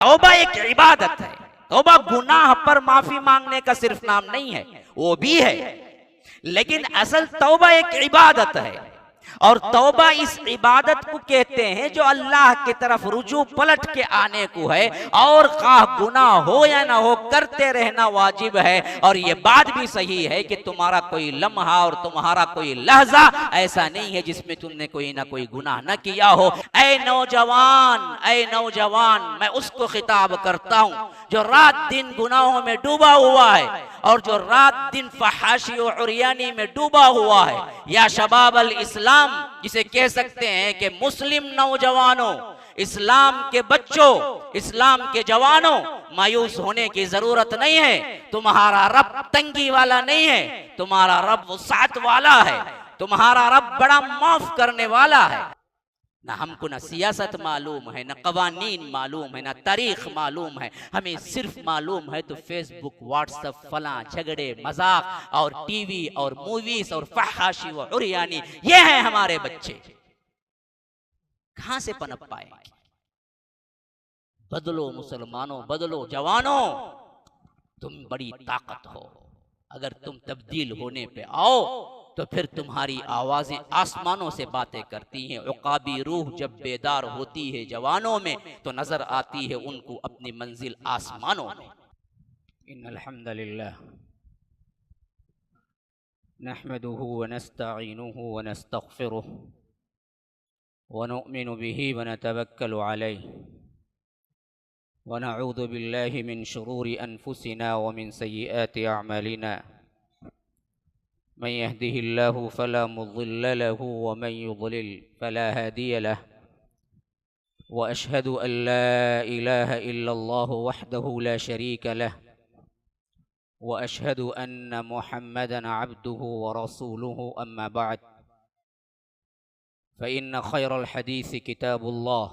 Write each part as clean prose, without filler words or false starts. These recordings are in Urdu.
توبہ ایک عبادت ہے. توبہ گناہ پر معافی مانگنے کا صرف نام نہیں ہے، وہ بھی ہے، لیکن اصل توبہ ایک عبادت ہے. اور توبہ اس عبادت کو کہتے ہیں جو اللہ کی طرف رجوع پلٹ کے آنے کو ہے، اور خواہ گناہ ہو یا نہ ہو کرتے رہنا واجب ہے. اور یہ بات بھی صحیح ہے کہ تمہارا کوئی لمحہ اور تمہارا کوئی لحظہ ایسا نہیں ہے جس میں تم نے کوئی نہ کوئی گناہ نہ کیا ہو. اے نوجوان، میں اس کو خطاب کرتا ہوں جو رات دن گناہوں میں ڈوبا ہوا ہے، اور جو رات دن فحاشی و عریانی میں ڈوبا ہوا ہے. یا شباب الاسلام، جسے کہہ سکتے ہیں کہ مسلم نوجوانوں، اسلام کے بچوں، اسلام کے جوانوں، مایوس ہونے کی ضرورت نہیں ہے. تمہارا رب تنگی والا نہیں ہے، تمہارا رب وسعت والا ہے، تمہارا رب بڑا معاف کرنے والا ہے. نہ ہم کو نہ سیاست معلوم ہے، نہ قوانین معلوم ہے، نہ تاریخ معلوم ہے. ہمیں صرف معلوم ہے تو فیس بک، واٹس ایپ، فلاں جھگڑے، مذاق اور ٹی وی اور موویز اور فحاشی و عریانی، یہ ہیں ہمارے بچے. کہاں سے پنپ پائیں گے؟ بدلو مسلمانوں، بدلو جوانوں، تم بڑی طاقت ہو. اگر تم تبدیل ہونے پہ آؤ تو پھر تمہاری آوازیں آسمانوں سے باتیں کرتی ہیں. عقابی روح جب بیدار ہوتی ہے جوانوں میں تو نظر آتی ہے ان کو اپنی منزل آسمانوں میں. ان الحمد للہ نحمده ونستعینه ونستغفره ونؤمن به ونتوکل علیہ ونعوذ باللہ من شرور انفسنا ومن سیئات اعمالنا. من يهده الله فلا مضل له ومن يضلل فلا هادي له. وأشهد أن لا إله إلا الله وحده لا شريك له. وأشهد أن محمدا عبده ورسوله. أما بعد، فإن خير الحديث كتاب الله،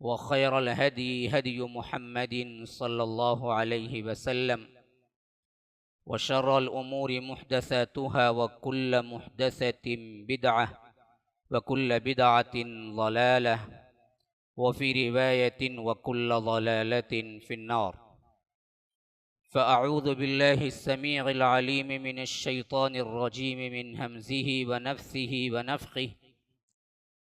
وخير الهدي هدي محمد صلى الله عليه وسلم، وشر الأمور محدثاتها، وكل محدثة بدعة، وكل بدعة ضلالة، وفي رواية وكل ضلالة في النار. فأعوذ بالله السميع العليم من الشيطان الرجيم من همزه ونفثه ونفخه.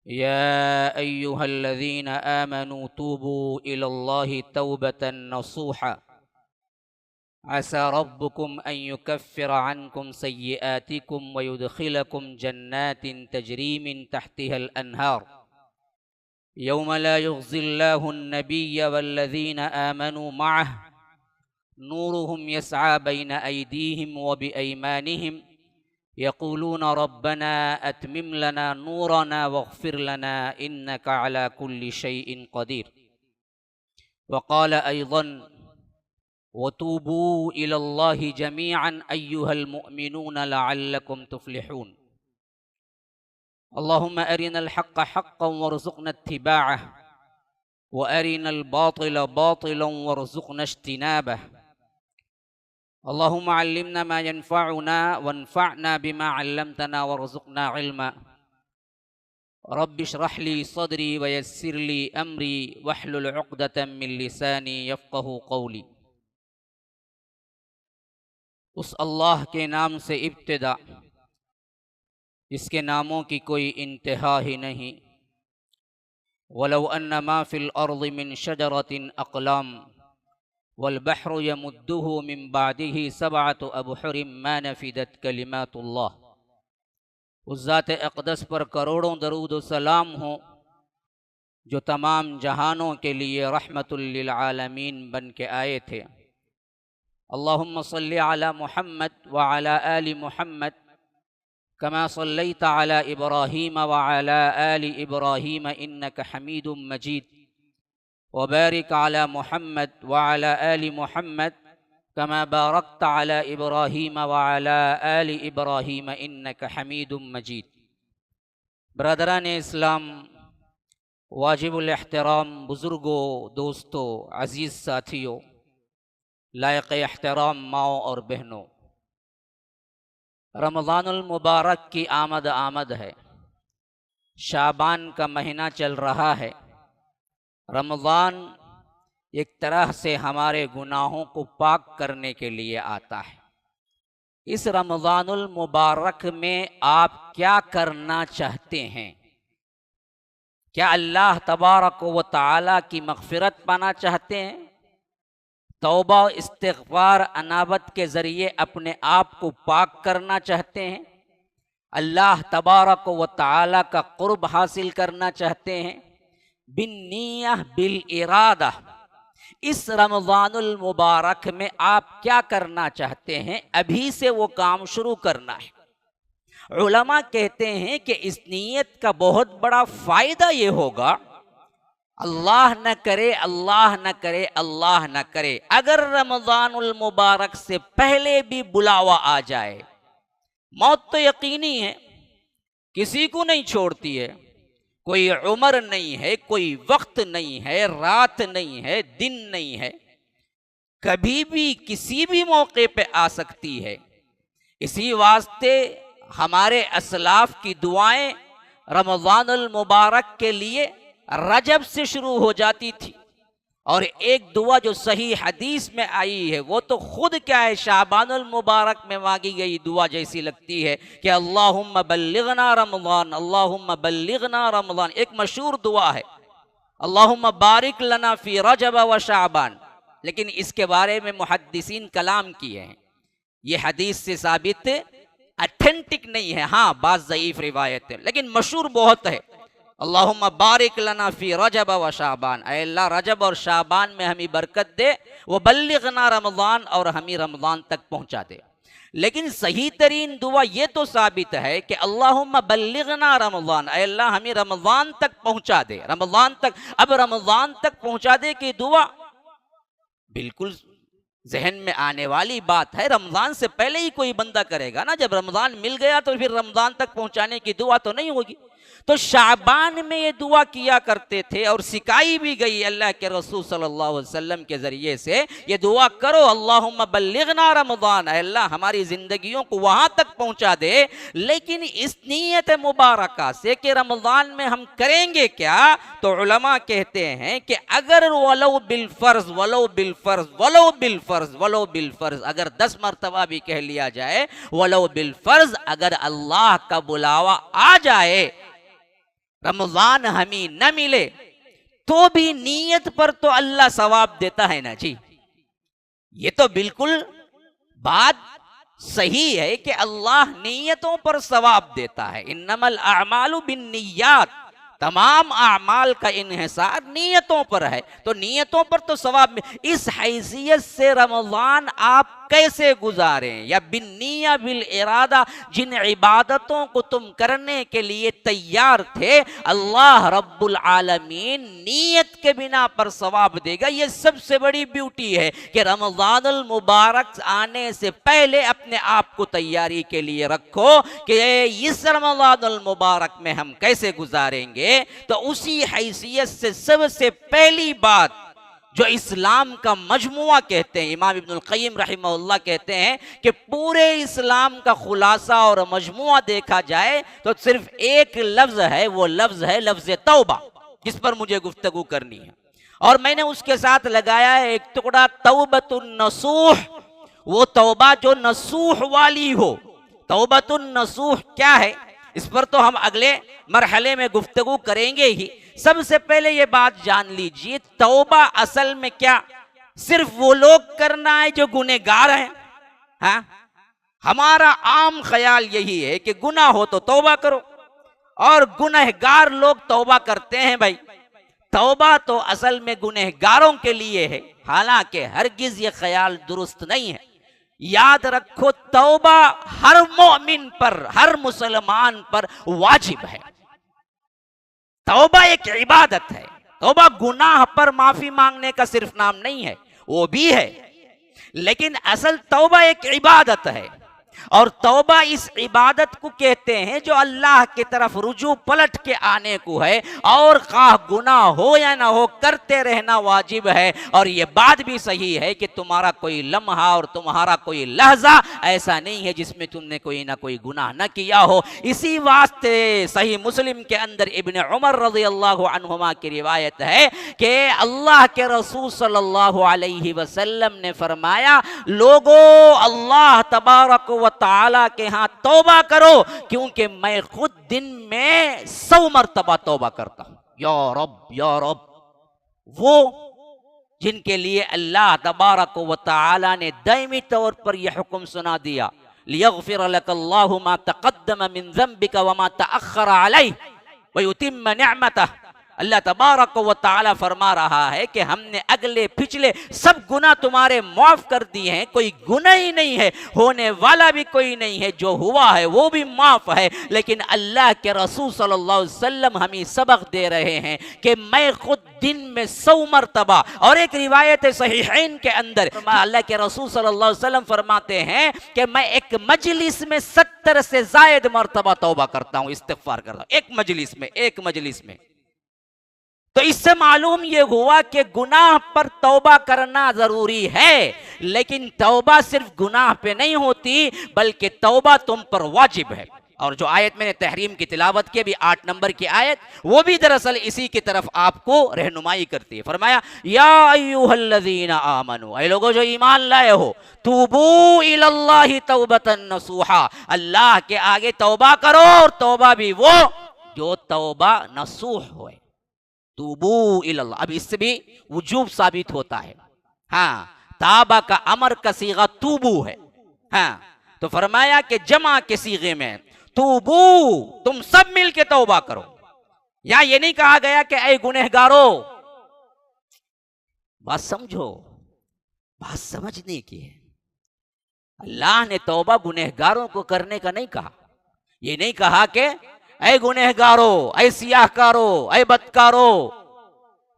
يا أيها الذين آمنوا توبوا إلى الله توبة نصوحا عسى ربكم أن يكفر عنكم سيئاتكم ويدخلكم جنات تجري من تحتها الأنهار يوم لا يخزي الله النبي والذين آمنوا معه نورهم يسعى بين أيديهم وبأيمانهم يقولون ربنا أتمم لنا نورنا واغفر لنا إنك على كل شيء قدير. وقال أيضا وتوبوا إلى الله جميعا أيها المؤمنون لعلكم تفلحون. اللهم أرنا الحق حقا وارزقنا اتباعه، وأرنا الباطل باطلا وارزقنا اجتنابه. اللهم علمنا ما ينفعنا وانفعنا بما علمتنا وارزقنا علما. رب اشرح لي صدري ويسر لي أمري واحلل عقدة من لساني يفقه قولي. اس اللہ کے نام سے ابتدا جس کے ناموں کی کوئی انتہا ہی نہیں. وَلَوْ أَنَّ مَا فِي الْأَرْضِ مِنْ شَجَرَةٍ أَقْلَامٌ وَالْبَحْرُ يَمُدُّهُ مِنْ بَعْدِهِ سَبْعَةُ أَبْحُرٍ مَا نَفِدَتْ كَلِمَاتُ اللَّهِ. اس ذات اقدس پر کروڑوں درود و سلام ہوں جو تمام جہانوں کے لیے رحمت للعالمین بن کے آئے تھے. اللہم صلی علی محمد وعلی آل محمد کما صلیت علی ابراہیم وعلی آل ابراہیم انک حمید مجید. وبارک علی محمد وعلی آل محمد کما بارکت علی ابراہیم وعلی آل ابراہیم انک حمید مجید. برادران اسلام، واجب الاحترام بزرگوں، دوستوں، عزیز ساتھیوں، لائق احترام ماؤں اور بہنوں، رمضان المبارک کی آمد ہے. شعبان کا مہینہ چل رہا ہے. رمضان ایک طرح سے ہمارے گناہوں کو پاک کرنے کے لیے آتا ہے۔ اس رمضان المبارک میں آپ کیا کرنا چاہتے ہیں؟ کیا اللہ تبارک و تعالیٰ کی مغفرت پانا چاہتے ہیں؟ توبہ و استغفار انابت کے ذریعے اپنے آپ کو پاک کرنا چاہتے ہیں؟ اللہ تبارک و تعالیٰ کا قرب حاصل کرنا چاہتے ہیں؟ بالنیہ بالارادہ اس رمضان المبارک میں آپ کیا کرنا چاہتے ہیں؟ ابھی سے وہ کام شروع کرنا ہے۔ علماء کہتے ہیں کہ اس نیت کا بہت بڑا فائدہ یہ ہوگا، اللہ نہ کرے اللہ نہ کرے اللہ نہ کرے اگر رمضان المبارک سے پہلے بھی بلاوا آ جائے، موت تو یقینی ہے، کسی کو نہیں چھوڑتی ہے، کوئی عمر نہیں ہے، کوئی وقت نہیں ہے، رات نہیں ہے، دن نہیں ہے، کبھی بھی کسی بھی موقع پہ آ سکتی ہے۔ اسی واسطے ہمارے اسلاف کی دعائیں رمضان المبارک کے لیے رجب سے شروع ہو جاتی تھی، اور ایک دعا جو صحیح حدیث میں آئی ہے وہ تو خود کیا ہے شعبان المبارک میں مانگی گئی دعا جیسی لگتی ہے کہ اللہم بلغنا رمضان، اللہم بلغنا رمضان، ایک مشہور دعا ہے اللہم بارک لنا فی رجب و شعبان، لیکن اس کے بارے میں محدثین کلام کیے ہیں، یہ حدیث سے ثابت اتھینٹک نہیں ہے، ہاں بعض ضعیف روایت ہے لیکن مشہور بہت ہے، اللہم بارک لنا فی رجب و شعبان، اے اللہ رجب اور شعبان میں ہمیں برکت دے، وبلغنا رمضان اور ہمیں رمضان تک پہنچا دے۔ لیکن صحیح ترین دعا یہ تو ثابت ہے کہ اللہم بلغنا رمضان، اے اللہ ہمیں رمضان تک پہنچا دے، رمضان تک، اب رمضان تک پہنچا دے کی دعا بالکل ذہن میں آنے والی بات ہے، رمضان سے پہلے ہی کوئی بندہ کرے گا نا، جب رمضان مل گیا تو پھر رمضان تک پہنچانے کی دعا تو نہیں ہوگی۔ تو شعبان میں یہ دعا کیا کرتے تھے اور سکھائی بھی گئی اللہ کے رسول صلی اللہ علیہ وسلم کے ذریعے سے، یہ دعا کرو اللہم بلغنا رمضان، اے اللہ ہماری زندگیوں کو وہاں تک پہنچا دے۔ لیکن اس نیت مبارکہ سے کہ رمضان میں ہم کریں گے کیا، تو علماء کہتے ہیں کہ اگر ولو بالفرض ولو بالفرض ولو بالفرض ولو بالفرض اگر 10 مرتبہ بھی کہہ لیا جائے ولو بالفرض، اگر اللہ کا بلاوا آ جائے، رمضان ہمیں نہ ملے تو بھی نیت پر تو اللہ ثواب دیتا ہے نا جی، یہ تو بالکل بات صحیح ہے کہ اللہ نیتوں پر ثواب دیتا ہے، انما الاعمال بالنیات، تمام اعمال کا انحصار نیتوں پر ہے، تو نیتوں پر تو ثواب میں، اس حیثیت سے رمضان آپ کیسے گزاریں، یا بالنیہ بالارادہ جن عبادتوں کو تم کرنے کے لیے تیار تھے اللہ رب العالمین نیت کے بنا پر ثواب دے گا۔ یہ سب سے بڑی بیوٹی ہے کہ رمضان المبارک آنے سے پہلے اپنے آپ کو تیاری کے لیے رکھو کہ اس رمضان المبارک میں ہم کیسے گزاریں گے۔ تو اسی حیثیت سے سب سے پہلی بات جو اسلام کا مجموعہ کہتے ہیں، امام ابن القیم رحمہ اللہ کہتے ہیں کہ پورے اسلام کا خلاصہ اور مجموعہ دیکھا جائے تو صرف ایک لفظ ہے، وہ لفظ ہے لفظ توبہ، جس پر مجھے گفتگو کرنی ہے، اور میں نے اس کے ساتھ لگایا ہے ایک ٹکڑا توبۃ النصوح، وہ توبہ جو نصوح والی ہو۔ توبۃ النصوح کیا ہے، اس پر تو ہم اگلے مرحلے میں گفتگو کریں گے ہی۔ سب سے پہلے یہ بات جان لیجئے، توبہ اصل میں کیا صرف وہ لوگ کرنا ہے جو گنہگار ہیں؟ ہاں، ہمارا عام خیال یہی ہے کہ گناہ ہو تو توبہ کرو، اور گنہگار لوگ توبہ کرتے ہیں۔ بھائی توبہ تو اصل میں گنہگاروں کے لیے ہے، حالانکہ ہرگز یہ خیال درست نہیں ہے۔ یاد رکھو توبہ ہر مومن پر، ہر مسلمان پر واجب ہے۔ توبہ ایک عبادت ہے، توبہ گناہ پر معافی مانگنے کا صرف نام نہیں ہے، وہ بھی ہے، لیکن اصل توبہ ایک عبادت ہے۔ اور توبہ اس عبادت کو کہتے ہیں جو اللہ کی طرف رجوع پلٹ کے آنے کو ہے، اور خواہ گناہ ہو یا نہ ہو کرتے رہنا واجب ہے۔ اور یہ بات بھی صحیح ہے کہ تمہارا کوئی لمحہ اور تمہارا کوئی لحظہ ایسا نہیں ہے جس میں تم نے کوئی نہ کوئی گناہ نہ کیا ہو۔ اسی واسطے صحیح مسلم کے اندر ابن عمر رضی اللہ عنہما کی روایت ہے کہ اللہ کے رسول صلی اللہ علیہ وسلم نے فرمایا، لوگو اللہ تبارک و تعالیٰ کے ہاں توبہ کرو، کیونکہ میں خود دن میں 100 مرتبہ توبہ کرتا ہوں۔ یا رب یا رب، وہ جن کے لیے اللہ تبارک و تعالیٰ نے دائمی طور پر یہ حکم سنا دیا، لِيَغْفِرَ لَكَ اللَّهُ مَا تَقَدَّمَ مِن ذَنْبِكَ وَمَا تَأَخَّرَ عَلَيْهِ وَيُتِمَّ نِعْمَتَهُ۔ اللہ تبارک و تعالیٰ فرما رہا ہے کہ ہم نے اگلے پچھلے سب گناہ تمہارے معاف کر دیے ہیں، کوئی گناہ ہی نہیں ہے، ہونے والا بھی کوئی نہیں ہے، جو ہوا ہے وہ بھی معاف ہے۔ لیکن اللہ کے رسول صلی اللہ علیہ وسلم ہمیں سبق دے رہے ہیں کہ میں خود دن میں 100 مرتبہ، اور ایک روایت صحیحین کے اندر اللہ کے رسول صلی اللہ علیہ وسلم فرماتے ہیں کہ میں ایک مجلس میں 70 سے زائد مرتبہ توبہ کرتا ہوں، استغفار کرتا ہوں، ایک مجلس میں۔ تو اس سے معلوم یہ ہوا کہ گناہ پر توبہ کرنا ضروری ہے، لیکن توبہ صرف گناہ پہ نہیں ہوتی بلکہ توبہ تم پر واجب ہے۔ اور جو آیت میں نے تحریم کی تلاوت کی بھی 8 نمبر کی آیت، وہ بھی دراصل اسی کی طرف آپ کو رہنمائی کرتی ہے۔ فرمایا یا ایھا الذین آمنوا، اے لوگوں جو ایمان لائے ہو، توبو الی اللہ توبۃ نصوحا، اللہ کے آگے توبہ کرو، اور توبہ بھی وہ جو توبہ نصوح ہوئے۔ توبو الی اللہ، اب اس سے بھی وجوب ثابت ہوتا ہے۔ ہاں، تابہ کا امر کا صیغہ توبو ہے۔ ہاں، تو فرمایا کہ جمع کے صیغے میں توبو، تم سب مل کے توبہ کرو۔ یا یہ نہیں کہا گیا کہ اے گنہگارو، بات سمجھو، بات سمجھنے کی ہے۔ اللہ نے توبہ گنہگاروں کو کرنے کا نہیں کہا۔ یہ نہیں کہا کہ اے گنہگارو، اے سیاہ کارو، اے بدکارو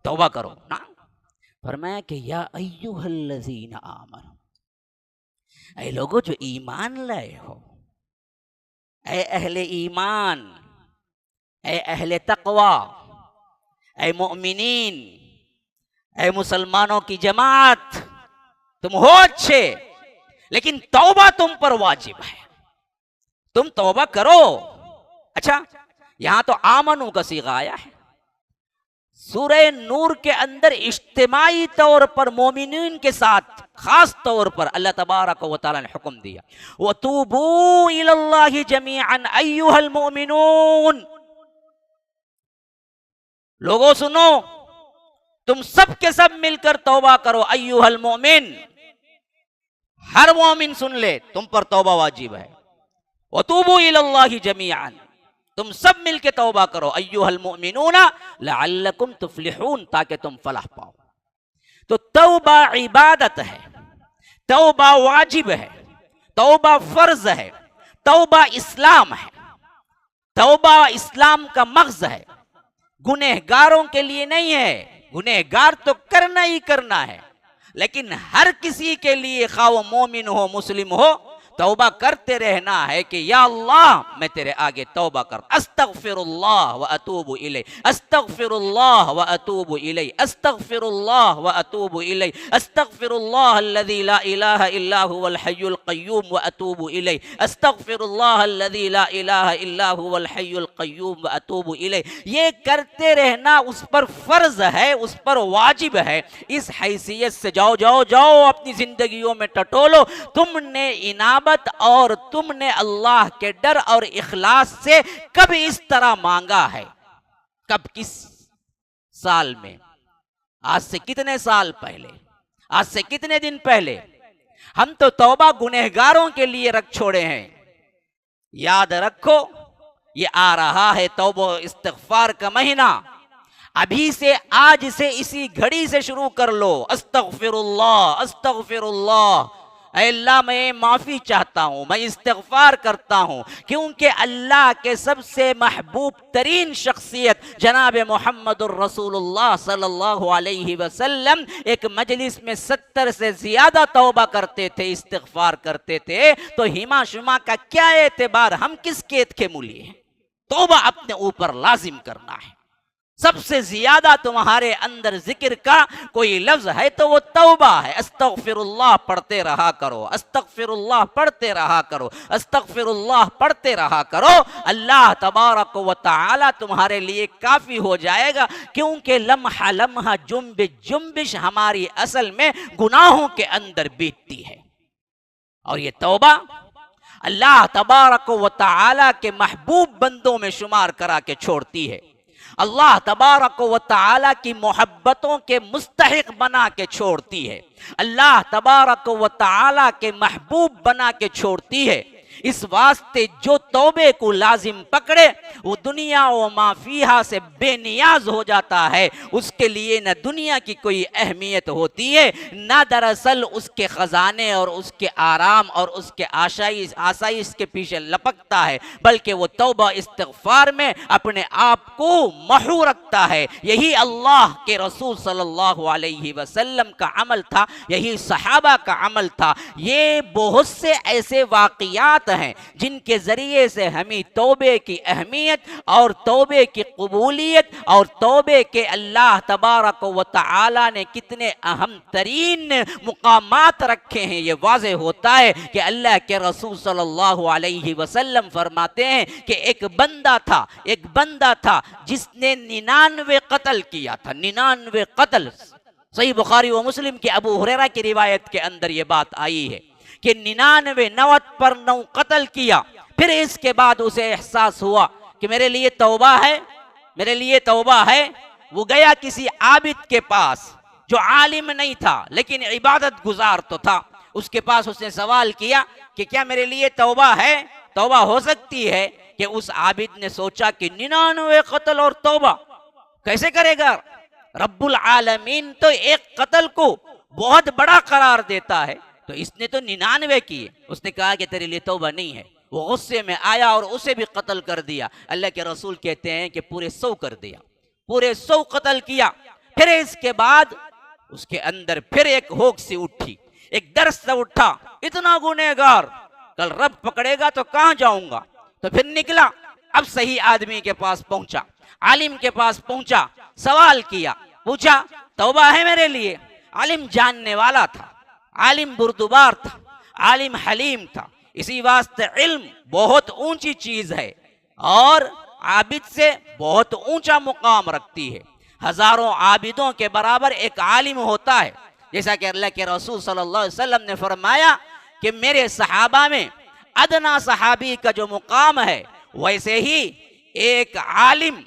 توبہ کرو، نا، فرمایا کہ یا ایھا الذین آمنوا، اے لوگوں جو ایمان لائے ہو، اے اہل ایمان، اے اہل تقوی، اے مؤمنین، اے مسلمانوں کی جماعت، تم ہو اچھے، لیکن توبہ تم پر واجب ہے، تم توبہ کرو۔ اچھا، یہاں تو آمنو کا صیغہ آیا ہے۔ سورہ نور کے اندر اجتماعی طور پر مومنین کے ساتھ خاص طور پر اللہ تبارک و تعالی نے حکم دیا، وَتُوبُوا إِلَى اللَّهِ جَمِيعًا أَيُّهَا الْمُؤْمِنُونَ، لوگوں سنو، تم سب کے سب مل کر توبہ کرو، ایھا المؤمن، ہر مومن سن لے، تم پر توبہ واجب ہے۔ وَتُوبُوا إِلَى اللَّهِ جَمِيعًا، تم سب مل کے توبہ کرو، ایھا المؤمنون لعلکم تفلحون، تاکہ تم فلاح پاؤ۔ تو توبہ عبادت ہے، توبہ واجب ہے، توبہ فرض ہے، توبہ اسلام ہے، توبہ اسلام کا مغز ہے، گنہگاروں کے لیے نہیں ہے۔ گنہگار تو کرنا ہی کرنا ہے، لیکن ہر کسی کے لیے، خواہ وہ مومن ہو مسلم ہو، توبہ کرتے رہنا ہے کہ یا اللہ میں تیرے آگے توبہ کر، استغفر اللہ و اتوب الیہ، استغفر اللہ و اتوب الیہ، استغفر اللہ و اتوب الیہ، استغفر اللہ الذی لا الہ الا هو الحی القیوم و اتوب الیہ، استغفر اللہ الذی لا الہ الا هو الحی القیوم و اتوب الیہ۔ یہ کرتے رہنا اس پر فرض ہے، اس پر واجب ہے۔ اس حیثیت سے جاؤ اپنی زندگیوں میں ٹٹولو، تم نے انعام اور تم نے اللہ کے ڈر اور اخلاص سے کب اس طرح مانگا ہے؟ کب، کس سال میں؟ آج سے کتنے سال پہلے؟ آج سے کتنے دن پہلے؟ ہم تو توبہ گنہگاروں کے لیے رکھ چھوڑے ہیں۔ یاد رکھو، یہ آ رہا ہے توبہ استغفار کا مہینہ، ابھی سے، آج سے، اسی گھڑی سے شروع کر لو، استغفر اللہ، استغفر اللہ، اے اللہ میں معافی چاہتا ہوں، میں استغفار کرتا ہوں، کیونکہ اللہ کے سب سے محبوب ترین شخصیت جناب محمد الرسول اللہ صلی اللہ علیہ وسلم ایک مجلس میں 70 سے زیادہ توبہ کرتے تھے، استغفار کرتے تھے، تو ہما شما کا کیا اعتبار، ہم کس کیت کے مولی ہیں؟ توبہ اپنے اوپر لازم کرنا ہے۔ سب سے زیادہ تمہارے اندر ذکر کا کوئی لفظ ہے تو وہ توبہ ہے۔ استغفر اللہ پڑھتے رہا کرو، استغفر اللہ پڑھتے رہا کرو، استغفر اللہ پڑھتے رہا کرو، اللہ تبارک و تعالی تمہارے لیے کافی ہو جائے گا، کیونکہ لمحہ لمحہ جنبش جنبش ہماری اصل میں گناہوں کے اندر بیتتی ہے، اور یہ توبہ اللہ تبارک و تعالی کے محبوب بندوں میں شمار کرا کے چھوڑتی ہے، اللہ تبارک و تعالی کی محبتوں کے مستحق بنا کے چھوڑتی ہے، اللہ تبارک و تعالی کے محبوب بنا کے چھوڑتی ہے۔ اس واسطے جو توبے کو لازم پکڑے وہ دنیا و ما فیہا سے بے نیاز ہو جاتا ہے، اس کے لیے نہ دنیا کی کوئی اہمیت ہوتی ہے، نہ دراصل اس کے خزانے اور اس کے آرام اور اس کے آسائش کے پیچھے لپکتا ہے، بلکہ وہ توبہ استغفار میں اپنے آپ کو محو رکھتا ہے۔ یہی اللہ کے رسول صلی اللہ علیہ وسلم کا عمل تھا، یہی صحابہ کا عمل تھا۔ یہ بہت سے ایسے واقعات ہیں جن کے ذریعے سے ہمیں توبے کی اہمیت اور توبے کی قبولیت اور توبے کے اللہ تبارک و تعالی نے کتنے اہم ترین مقامات رکھے ہیں یہ واضح ہوتا ہے کہ اللہ کے رسول صلی اللہ علیہ وسلم فرماتے ہیں کہ ایک بندہ تھا جس نے 99 قتل کیا تھا، 99 قتل۔ صحیح بخاری و مسلم کی ابو ہریرہ کی روایت کے اندر یہ بات آئی ہے کہ 99 پر 9 قتل کیا، پھر اس کے بعد اسے احساس ہوا کہ میرے لیے توبہ ہے، وہ گیا کسی عابد کے پاس جو عالم نہیں تھا لیکن عبادت گزار تو تھا، اس کے پاس اس نے سوال کیا کہ کیا میرے لیے توبہ ہے، توبہ ہو سکتی ہے؟ کہ اس عابد نے سوچا کہ 99 قتل اور توبہ کیسے کرے گا؟ رب العالمین تو ایک قتل کو بہت بڑا قرار دیتا ہے، تو اس نے تو 99 کیے۔ اس نے کہا کہ تیرے لیے توبہ نہیں ہے، وہ غصے میں آیا اور اسے بھی قتل کر دیا۔ اللہ کے رسول کہتے ہیں کہ پورے 100 کر دیا، پورے 100 قتل کیا۔ پھر اس کے بعد اس کے اندر پھر ایک ہوک سی اٹھی، ایک درس سے اٹھا، اتنا گنہگار، کل رب پکڑے گا تو کہاں جاؤں گا؟ تو پھر نکلا، اب صحیح آدمی کے پاس پہنچا، عالم کے پاس پہنچا، سوال کیا، پوچھا توبہ ہے میرے لیے؟ عالم جاننے والا تھا، عالم بردبار تھا، عالم حلیم تھا، اسی واسطے علم بہت اونچی چیز ہے اور عابد سے بہت اونچا مقام رکھتی ہے۔ ہزاروں عابدوں کے برابر ایک عالم ہوتا ہے، جیسا کہ اللہ کے رسول صلی اللہ علیہ وسلم نے فرمایا کہ میرے صحابہ میں ادنا صحابی کا جو مقام ہے ویسے ہی ایک عالم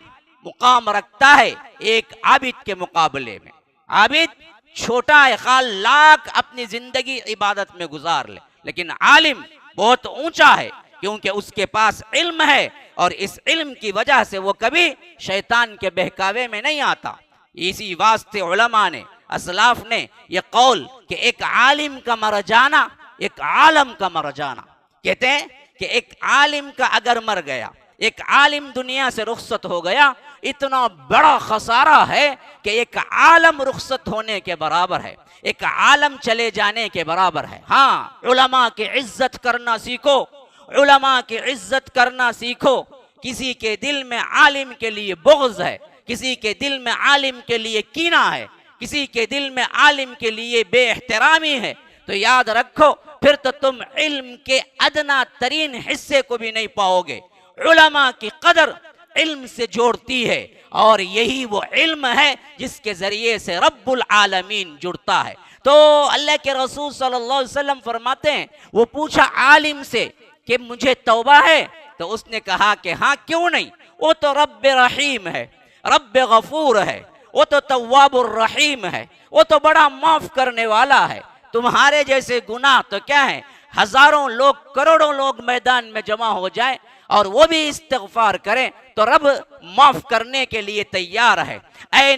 مقام رکھتا ہے ایک عابد کے مقابلے میں۔ عابد چھوٹا ہے، خال لاکھ اپنی زندگی عبادت میں گزار لے، لیکن عالم بہت اونچا ہے کیونکہ اس کے پاس علم ہے، اور اس علم کی وجہ سے وہ کبھی شیطان کے بہکاوے میں نہیں آتا۔ اسی واسطے علماء نے، اسلاف نے یہ قول کہ ایک عالم کا مر جانا ایک عالم کا مر جانا، کہتے ہیں کہ ایک عالم کا اگر مر گیا، ایک عالم دنیا سے رخصت ہو گیا، اتنا بڑا خسارہ ہے کہ ایک عالم رخصت ہونے کے برابر ہے، ایک عالم چلے جانے کے برابر ہے۔ ہاں، علماء کی عزت کرنا سیکھو، علماء کی عزت کرنا سیکھو۔ کسی کے دل میں عالم کے لیے بغض ہے، کسی کے دل میں عالم کے لیے کینہ ہے، کسی کے دل میں عالم کے لیے بے احترامی ہے، تو یاد رکھو پھر تو تم علم کے ادنا ترین حصے کو بھی نہیں پاؤ گے۔ علماء کی قدر علم سے جوڑتی ہے، اور یہی وہ علم ہے جس کے ذریعے سے رب العالمین جڑتا ہے۔ تو اللہ کے رسول صلی اللہ علیہ وسلم فرماتے ہیں، وہ پوچھا عالم سے کہ مجھے توبہ ہے؟ تو اس نے کہا کہ ہاں، کیوں نہیں، وہ تو رب رحیم ہے، رب غفور ہے، وہ تو تواب الرحیم ہے، وہ تو بڑا معاف کرنے والا ہے۔ تمہارے جیسے گناہ تو کیا ہے، ہزاروں لوگ، کروڑوں لوگ میدان میں جمع ہو جائیں اور وہ بھی استغفار کریں تو رب معاف کرنے کے لیے تیار ہے۔ اے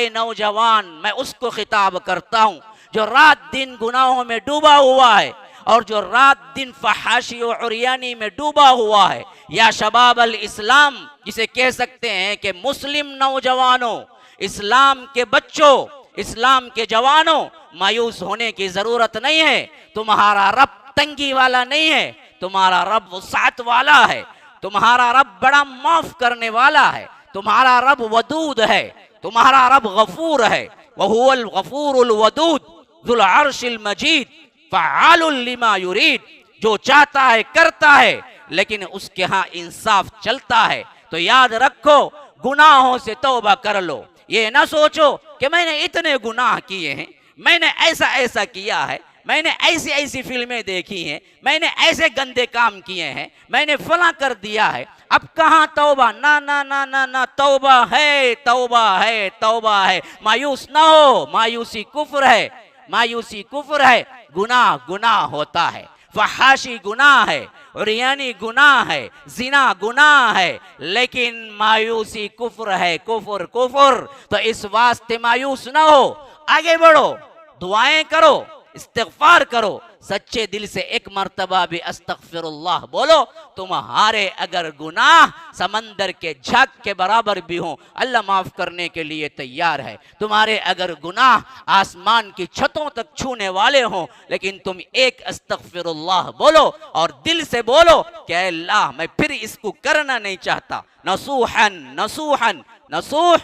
نوجوان، میں اس کو خطاب کرتا ہوں جو رات دن گناہوں میں ڈوبا ہوا ہے اور جو رات دن فحاشی و عریانی میں ڈوبا ہوا ہے، یا شباب الاسلام جسے کہہ سکتے ہیں کہ مسلم نوجوانوں، اسلام کے بچوں، اسلام کے جوانوں، مایوس ہونے کی ضرورت نہیں ہے۔ تمہارا رب تنگی والا نہیں ہے، تمہارا رب وسعت والا ہے، تمہارا رب بڑا معاف کرنے والا ہے، تمہارا رب ودود ہے، تمہارا رب غفور ہے۔ وَهُوَ الْغَفُورُ الْوَدُودُ ذُو الْعَرْشِ الْمَجِيدُ فَعَّالٌ لِمَا يُرِيدُ، جو چاہتا ہے کرتا ہے، لیکن اس کے ہاں انصاف چلتا ہے۔ تو یاد رکھو، گناہوں سے توبہ کر لو۔ یہ نہ سوچو کہ میں نے اتنے گناہ کیے ہیں، میں نے ایسا ایسا کیا ہے، میں نے ایسی ایسی فلمیں دیکھی ہیں، میں نے ایسے گندے کام کیے ہیں، میں نے فلاں کر دیا ہے، اب کہاں توبہ؟ نہ نہ نہ نہ نہ، توبہ ہے، توبہ ہے، توبہ ہے۔ مایوس نہ ہو، مایوسی کفر ہے، مایوسی کفر ہے۔ گناہ گناہ ہوتا ہے، فحاشی گناہ ہے، عریانی گناہ ہے، زنا گناہ ہے، لیکن مایوسی کفر ہے، کفر کفر۔ تو اس واسطے مایوس نہ ہو، آگے بڑھو، دعائیں کرو، استغفار کرو، سچے دل سے ایک مرتبہ بھی استغفر اللہ بولو۔ تمہارے اگر گناہ سمندر کے جھاگ کے برابر بھی ہوں، اللہ معاف کرنے کے لیے تیار ہے۔ تمہارے اگر گناہ آسمان کی چھتوں تک چھونے والے ہوں، لیکن تم ایک استغفر اللہ بولو اور دل سے بولو کہ اے اللہ میں پھر اس کو کرنا نہیں چاہتا۔ نصوحاً نصوحاً، نصوح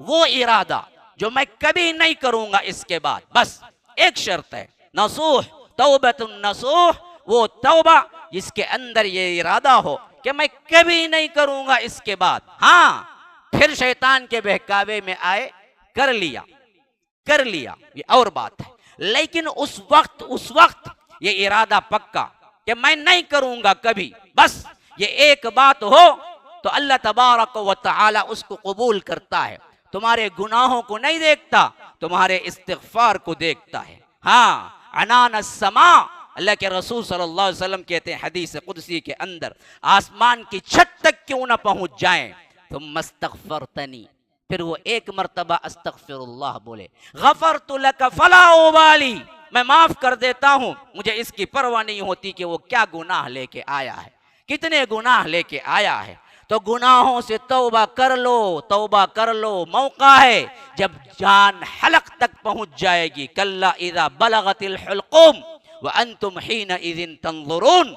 وہ ارادہ جو میں کبھی نہیں کروں گا اس کے بعد، بس ایک شرط ہے، نصوح توبۃ النصوح، وہ توبہ جس کے اندر یہ ارادہ ہو کہ میں کبھی نہیں کروں گا اس کے بعد۔ ہاں پھر شیطان کے بہکاوے میں آئے، کر لیا، یہ اور بات ہے، لیکن اس وقت یہ ارادہ پکا کہ میں نہیں کروں گا کبھی، بس یہ ایک بات ہو تو اللہ تبارک و تعالی اس کو قبول کرتا ہے۔ تمہارے گناہوں کو نہیں دیکھتا، تمہارے استغفار کو دیکھتا ہے۔ ہاں عنان السماء، اللہ کے رسول صلی اللہ علیہ وسلم کہتے ہیں حدیث قدسی کے اندر، آسمان کی چھت تک کیوں نہ پہنچ جائیں، ثم استغفرتنی، پھر وہ ایک مرتبہ استغفر اللہ بولے، غفرت لک فلا ابالی، میں معاف کر دیتا ہوں، مجھے اس کی پرواہ نہیں ہوتی کہ وہ کیا گناہ لے کے آیا ہے، کتنے گناہ لے کے آیا ہے۔ تو گناہوں سے توبہ کر لو، توبہ کر لو، موقع ہے جب جان حلق تک پہنچ جائے گی۔ کلا اذا بلغت الحلقوم وانتم حینئذ تنظرون،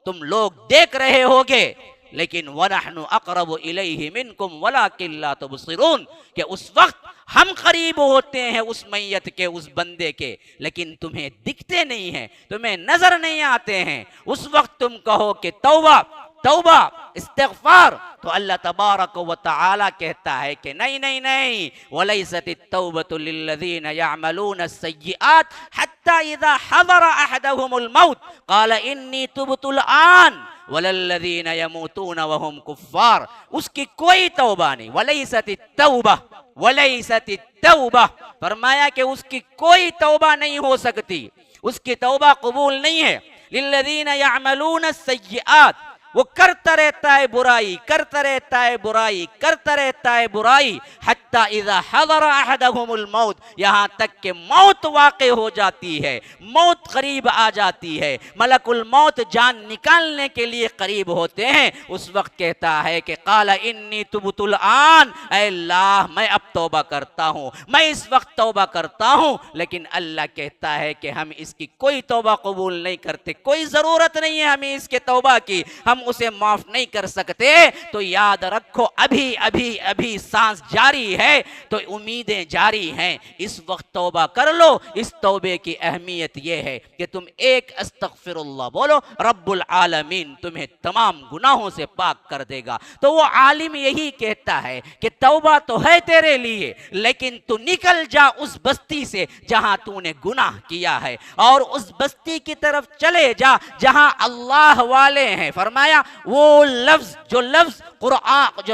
تم لوگ دیکھ رہے ہوگے لیکن وَنَحْنُ أَقْرَبُ إِلَيْهِ مِنْكُمْ وَلَكِنْ لَا تُبْصِرُونَ، کہ اس وقت ہم قریب ہوتے ہیں اس میت کے، اس بندے کے، لیکن تمہیں دکھتے نہیں ہیں، تمہیں نظر نہیں آتے ہیں۔ اس وقت تم کہو کہ توبہ توبہ استغفار، تو اللہ تبارک و تعالی کہتا ہے کہ نہیں نہیں نہیں، وَلَيْسَتِ التَّوْبَةُ لِلَّذِينَ يَعْمَلُونَ السَّيِّئَاتِ حَتَّى إِذَا حَضَرَ أَحَدَهُمُ الْمَوْتُ قَالَ إِنِّي تُبْتُ الْآنَ وَلَلَّذِينَ يَمُوتُونَ وَهُمْ كُفَّارٌ، اس کی کوئی توبہ نہیں۔ وَلَيْسَتِ التَّوْبَةُ، وَلَيْسَتِ التَّوْبَةُ، فرمایا کہ اس کی کوئی توبہ نہیں ہو سکتی، اس کی توبہ قبول نہیں ہے۔ لِلَّذِينَ يَعْمَلُونَ السَّيِّئَاتِ، وہ کرتا رہتا ہے برائی، کرتا رہتا ہے برائی، کرتا رہتا ہے برائی، حتی اذا حضر احدهم الموت، یہاں تک کہ موت واقع ہو جاتی ہے، موت قریب آ جاتی ہے، ملک الموت جان نکالنے کے لیے قریب ہوتے ہیں، اس وقت کہتا ہے کہ قال انی تبت الآن، اے اللہ میں اب توبہ کرتا ہوں، میں اس وقت توبہ کرتا ہوں۔ لیکن اللہ کہتا ہے کہ ہم اس کی کوئی توبہ قبول نہیں کرتے، کوئی ضرورت نہیں ہے ہمیں اس کے توبہ کی، ہم اسے معاف نہیں کر سکتے۔ تو یاد رکھو ابھی ابھی ابھی سانس جاری ہے تو امیدیں جاری ہیں، اس وقت توبہ کر لو۔ اس توبے کی اہمیت یہ ہے کہ تم ایک استغفر اللہ بولو، رب العالمین تمہیں تمام گناہوں سے پاک کر دے گا۔ تو وہ عالم یہی کہتا ہے کہ توبہ تو ہے تیرے لیے، لیکن تو نکل جا اس بستی سے جہاں تو نے گناہ کیا ہے، اور اس بستی کی طرف چلے جا جہاں اللہ والے ہیں۔ فرمایا وہ لفظ جو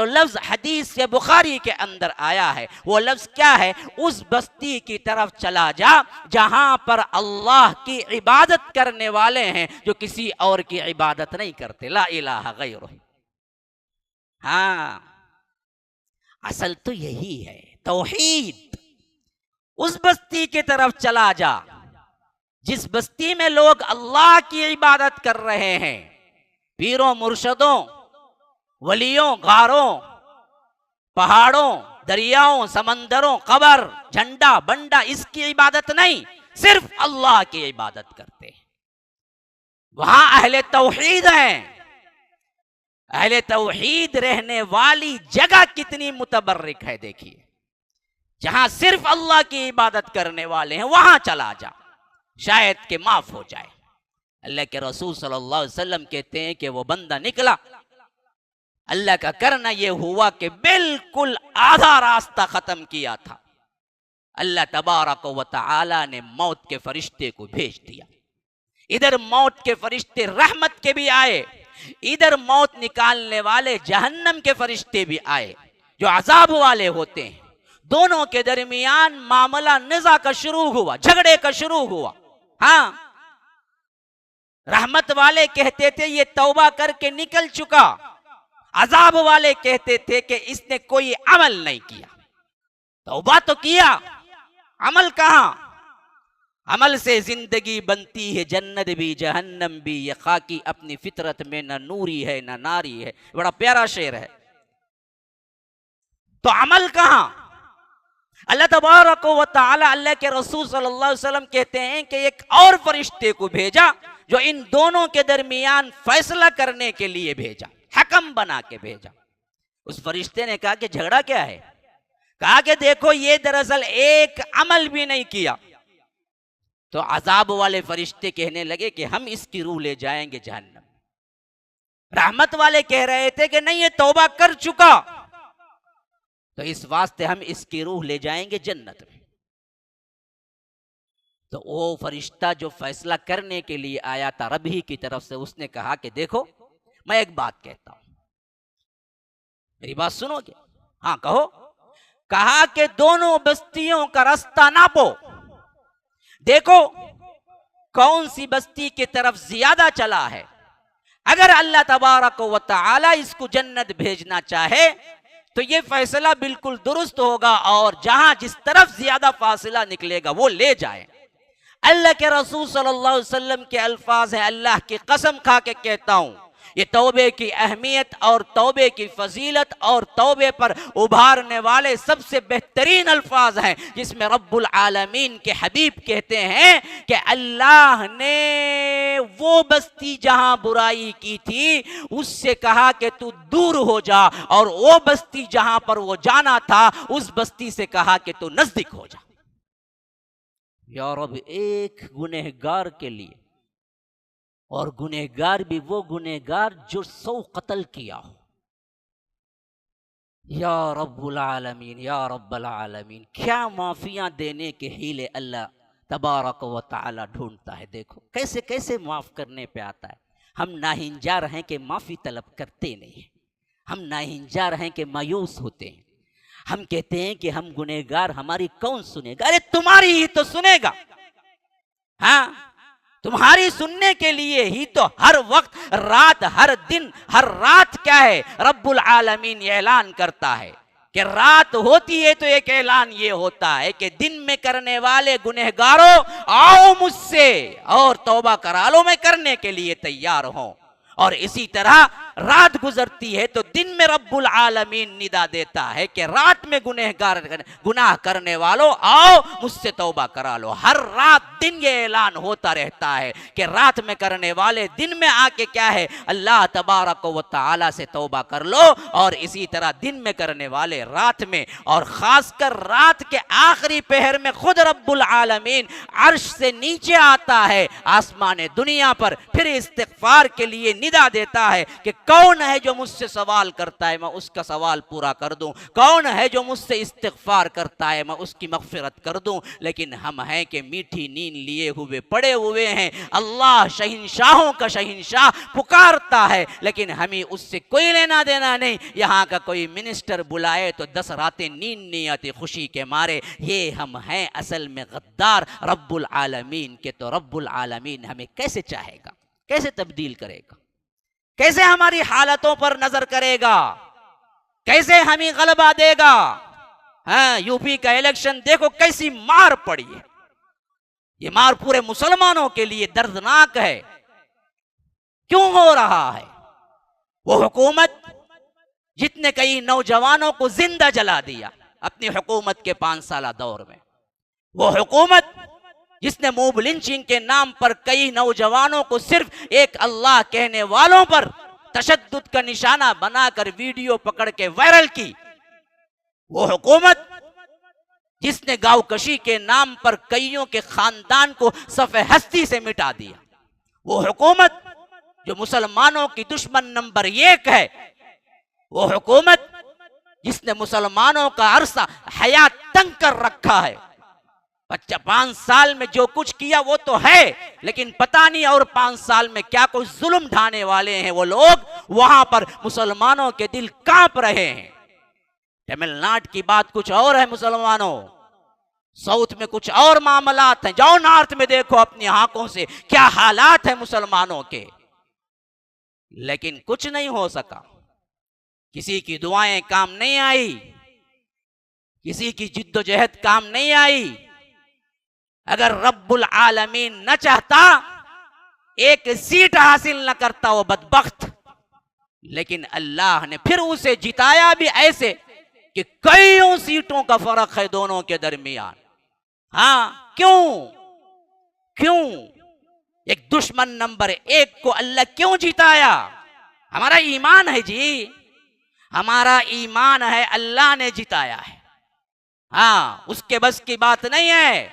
لفظ حدیث سے بخاری کے اندر آیا ہے، وہ لفظ کیا ہے؟ اس بستی کی طرف چلا جا جہاں پر اللہ کی عبادت کرنے والے ہیں جو کسی اور کی عبادت نہیں کرتے، لا الہ غیرہ۔ ہاں اصل تو یہی ہے توحید۔ اس بستی کی طرف چلا جا جس بستی میں لوگ اللہ کی عبادت کر رہے ہیں، پیروں مرشدوں ولیوں غاروں پہاڑوں دریاؤں سمندروں قبر جھنڈا بنڈا، اس کی عبادت نہیں، صرف اللہ کی عبادت کرتے ہیں، وہاں اہل توحید ہیں۔ اہل توحید رہنے والی جگہ کتنی متبرک ہے دیکھیے، جہاں صرف اللہ کی عبادت کرنے والے ہیں وہاں چلا جا، شاید کہ معاف ہو جائے۔ اللہ کے رسول صلی اللہ علیہ وسلم کہتے ہیں کہ وہ بندہ نکلا، اللہ کا کرنا یہ ہوا کہ بالکل آدھا راستہ ختم کیا تھا، اللہ تبارک و تعالی نے موت کے فرشتے کو بھیج دیا۔ ادھر موت کے فرشتے رحمت کے بھی آئے، ادھر موت نکالنے والے جہنم کے فرشتے بھی آئے جو عذاب والے ہوتے ہیں۔ دونوں کے درمیان معاملہ نزاع کا شروع ہوا، جھگڑے کا شروع ہوا۔ ہاں، رحمت والے کہتے تھے یہ توبہ کر کے نکل چکا، عذاب والے کہتے تھے کہ اس نے کوئی عمل نہیں کیا۔ توبہ تو کیا، عمل کہاں؟ عمل سے زندگی بنتی ہے، جنت بھی جہنم بھی، یہ خاکی اپنی فطرت میں نہ نوری ہے نہ ناری ہے، بڑا پیارا شعر ہے۔ تو عمل کہاں؟ اللہ تبارک و تعالی، اللہ کے رسول صلی اللہ علیہ وسلم کہتے ہیں کہ ایک اور فرشتے کو بھیجا جو ان دونوں کے درمیان فیصلہ کرنے کے لیے بھیجا، حکم بنا کے بھیجا۔ اس فرشتے نے کہا کہ جھگڑا کیا ہے؟ کہا کہ دیکھو یہ دراصل ایک عمل بھی نہیں کیا۔ تو عذاب والے فرشتے کہنے لگے کہ ہم اس کی روح لے جائیں گے جہنم۔ رحمت والے کہہ رہے تھے کہ نہیں، یہ توبہ کر چکا، تو اس واسطے ہم اس کی روح لے جائیں گے جنت میں۔ تو وہ فرشتہ جو فیصلہ کرنے کے لیے آیا تھا رب ہی کی طرف سے، اس نے کہا کہ دیکھو میں ایک بات کہتا ہوں، میری بات سنو گے؟ ہاں کہو۔ کہا کہ دونوں بستیوں کا راستہ ناپو، دیکھو کون سی بستی کی طرف زیادہ چلا ہے۔ اگر اللہ تبارک و تعالی اس کو جنت بھیجنا چاہے تو یہ فیصلہ بالکل درست ہوگا، اور جہاں جس طرف زیادہ فاصلہ نکلے گا وہ لے جائے۔ اللہ کے رسول صلی اللہ علیہ وسلم کے الفاظ ہیں، اللہ کی قسم کھا کے کہتا ہوں، یہ توبے کی اہمیت اور توبے کی فضیلت اور توبے پر ابھارنے والے سب سے بہترین الفاظ ہیں، جس میں رب العالمین کے حبیب کہتے ہیں کہ اللہ نے وہ بستی جہاں برائی کی تھی اس سے کہا کہ تو دور ہو جا، اور وہ بستی جہاں پر وہ جانا تھا اس بستی سے کہا کہ تو نزدیک ہو جا۔ یا رب، ایک گنہگار کے لیے، اور گنہگار بھی وہ گنہگار جو 100 قتل کیا ہو، یا رب العالمین یا رب العالمین، کیا معافیاں دینے کے ہیلے اللہ تبارک و تعالی ڈھونڈتا ہے۔ دیکھو کیسے کیسے معاف کرنے پہ آتا ہے۔ ہم ناہنجار ہیں کہ معافی طلب کرتے نہیں ہیں، ہم ناہنجار ہیں کہ مایوس ہوتے ہیں، ہم کہتے ہیں کہ ہم گنہگار، ہماری کون سنے گا؟ ارے تمہاری ہی تو سنے گا۔ ہاں، تمہاری سننے کے لیے ہی تو ہر وقت، رات، ہر دن، ہر رات کیا ہے، رب العالمین یہ اعلان کرتا ہے کہ رات ہوتی ہے تو ایک اعلان یہ ہوتا ہے کہ دن میں کرنے والے گنہگاروں آؤ مجھ سے اور توبہ کرا لو، میں کرنے کے لیے تیار ہوں۔ اور اسی طرح رات گزرتی ہے تو دن میں رب العالمین ندا دیتا ہے کہ رات میں گناہ کرنے والوں آؤ مجھ سے توبہ کرا لو۔ ہر رات دن یہ اعلان ہوتا رہتا ہے کہ رات میں کرنے والے دن میں آ کے کیا ہے، اللہ تبارک و تعالی سے توبہ کر لو، اور اسی طرح دن میں کرنے والے رات میں، اور خاص کر رات کے آخری پہر میں خود رب العالمین عرش سے نیچے آتا ہے آسمان دنیا پر، پھر استغفار کے لیے ندا دیتا ہے کہ کون ہے جو مجھ سے سوال کرتا ہے میں اس کا سوال پورا کر دوں، کون ہے جو مجھ سے استغفار کرتا ہے میں اس کی مغفرت کر دوں۔ لیکن ہم ہیں کہ میٹھی نیند لیے ہوئے پڑے ہوئے ہیں، اللہ شہنشاہوں کا شہنشاہ پکارتا ہے لیکن ہمیں اس سے کوئی لینا دینا نہیں۔ یہاں کا کوئی منسٹر بلائے تو 10 راتیں نیند نہیں آتی خوشی کے مارے۔ یہ ہم ہیں اصل میں غدار رب العالمین کے، تو رب العالمین ہمیں کیسے چاہے گا، کیسے تبدیل کرے گا، کیسے ہماری حالتوں پر نظر کرے گا، کیسے ہمیں غلبہ دے گا۔ ہاں، یو پی کا الیکشن دیکھو کیسی مار پڑی ہے، یہ مار پورے مسلمانوں کے لیے دردناک ہے۔ کیوں ہو رہا ہے؟ وہ حکومت جس نے کئی نوجوانوں کو زندہ جلا دیا اپنی حکومت کے 5 سالہ دور میں، وہ حکومت جس نے موب لنچنگ کے نام پر کئی نوجوانوں کو صرف ایک اللہ کہنے والوں پر تشدد کا نشانہ بنا کر ویڈیو پکڑ کے وائرل کی، وہ حکومت جس نے گاؤں کشی کے نام پر کئیوں کے خاندان کو صفحہ ہستی سے مٹا دیا، وہ حکومت جو مسلمانوں کی دشمن نمبر 1 ہے، وہ حکومت جس نے مسلمانوں کا عرصہ حیات تنگ کر رکھا ہے۔ 5 سال میں جو کچھ کیا وہ تو ہے، لیکن پتہ نہیں اور 5 سال میں کیا کوئی ظلم ڈھانے والے ہیں وہ لوگ، وہاں پر مسلمانوں کے دل کانپ رہے ہیں۔ تمل ناڈو کی بات کچھ اور ہے مسلمانوں، ساؤتھ میں کچھ اور معاملات ہیں، جاؤ نارتھ میں دیکھو اپنی آنکھوں سے کیا حالات ہیں مسلمانوں کے۔ لیکن کچھ نہیں ہو سکا، کسی کی دعائیں کام نہیں آئی، کسی کی جد و جہد کام نہیں آئی۔ اگر رب العالمین نہ چاہتا 1 سیٹ حاصل نہ کرتا وہ بدبخت، لیکن اللہ نے پھر اسے جتایا بھی ایسے کہ کئیوں سیٹوں کا فرق ہے دونوں کے درمیان۔ ہاں کیوں ایک دشمن نمبر 1 کو اللہ کیوں جتایا؟ ہمارا ایمان ہے جی، ہمارا ایمان ہے اللہ نے جتایا ہے۔ ہاں اس کے بس کی بات نہیں ہے،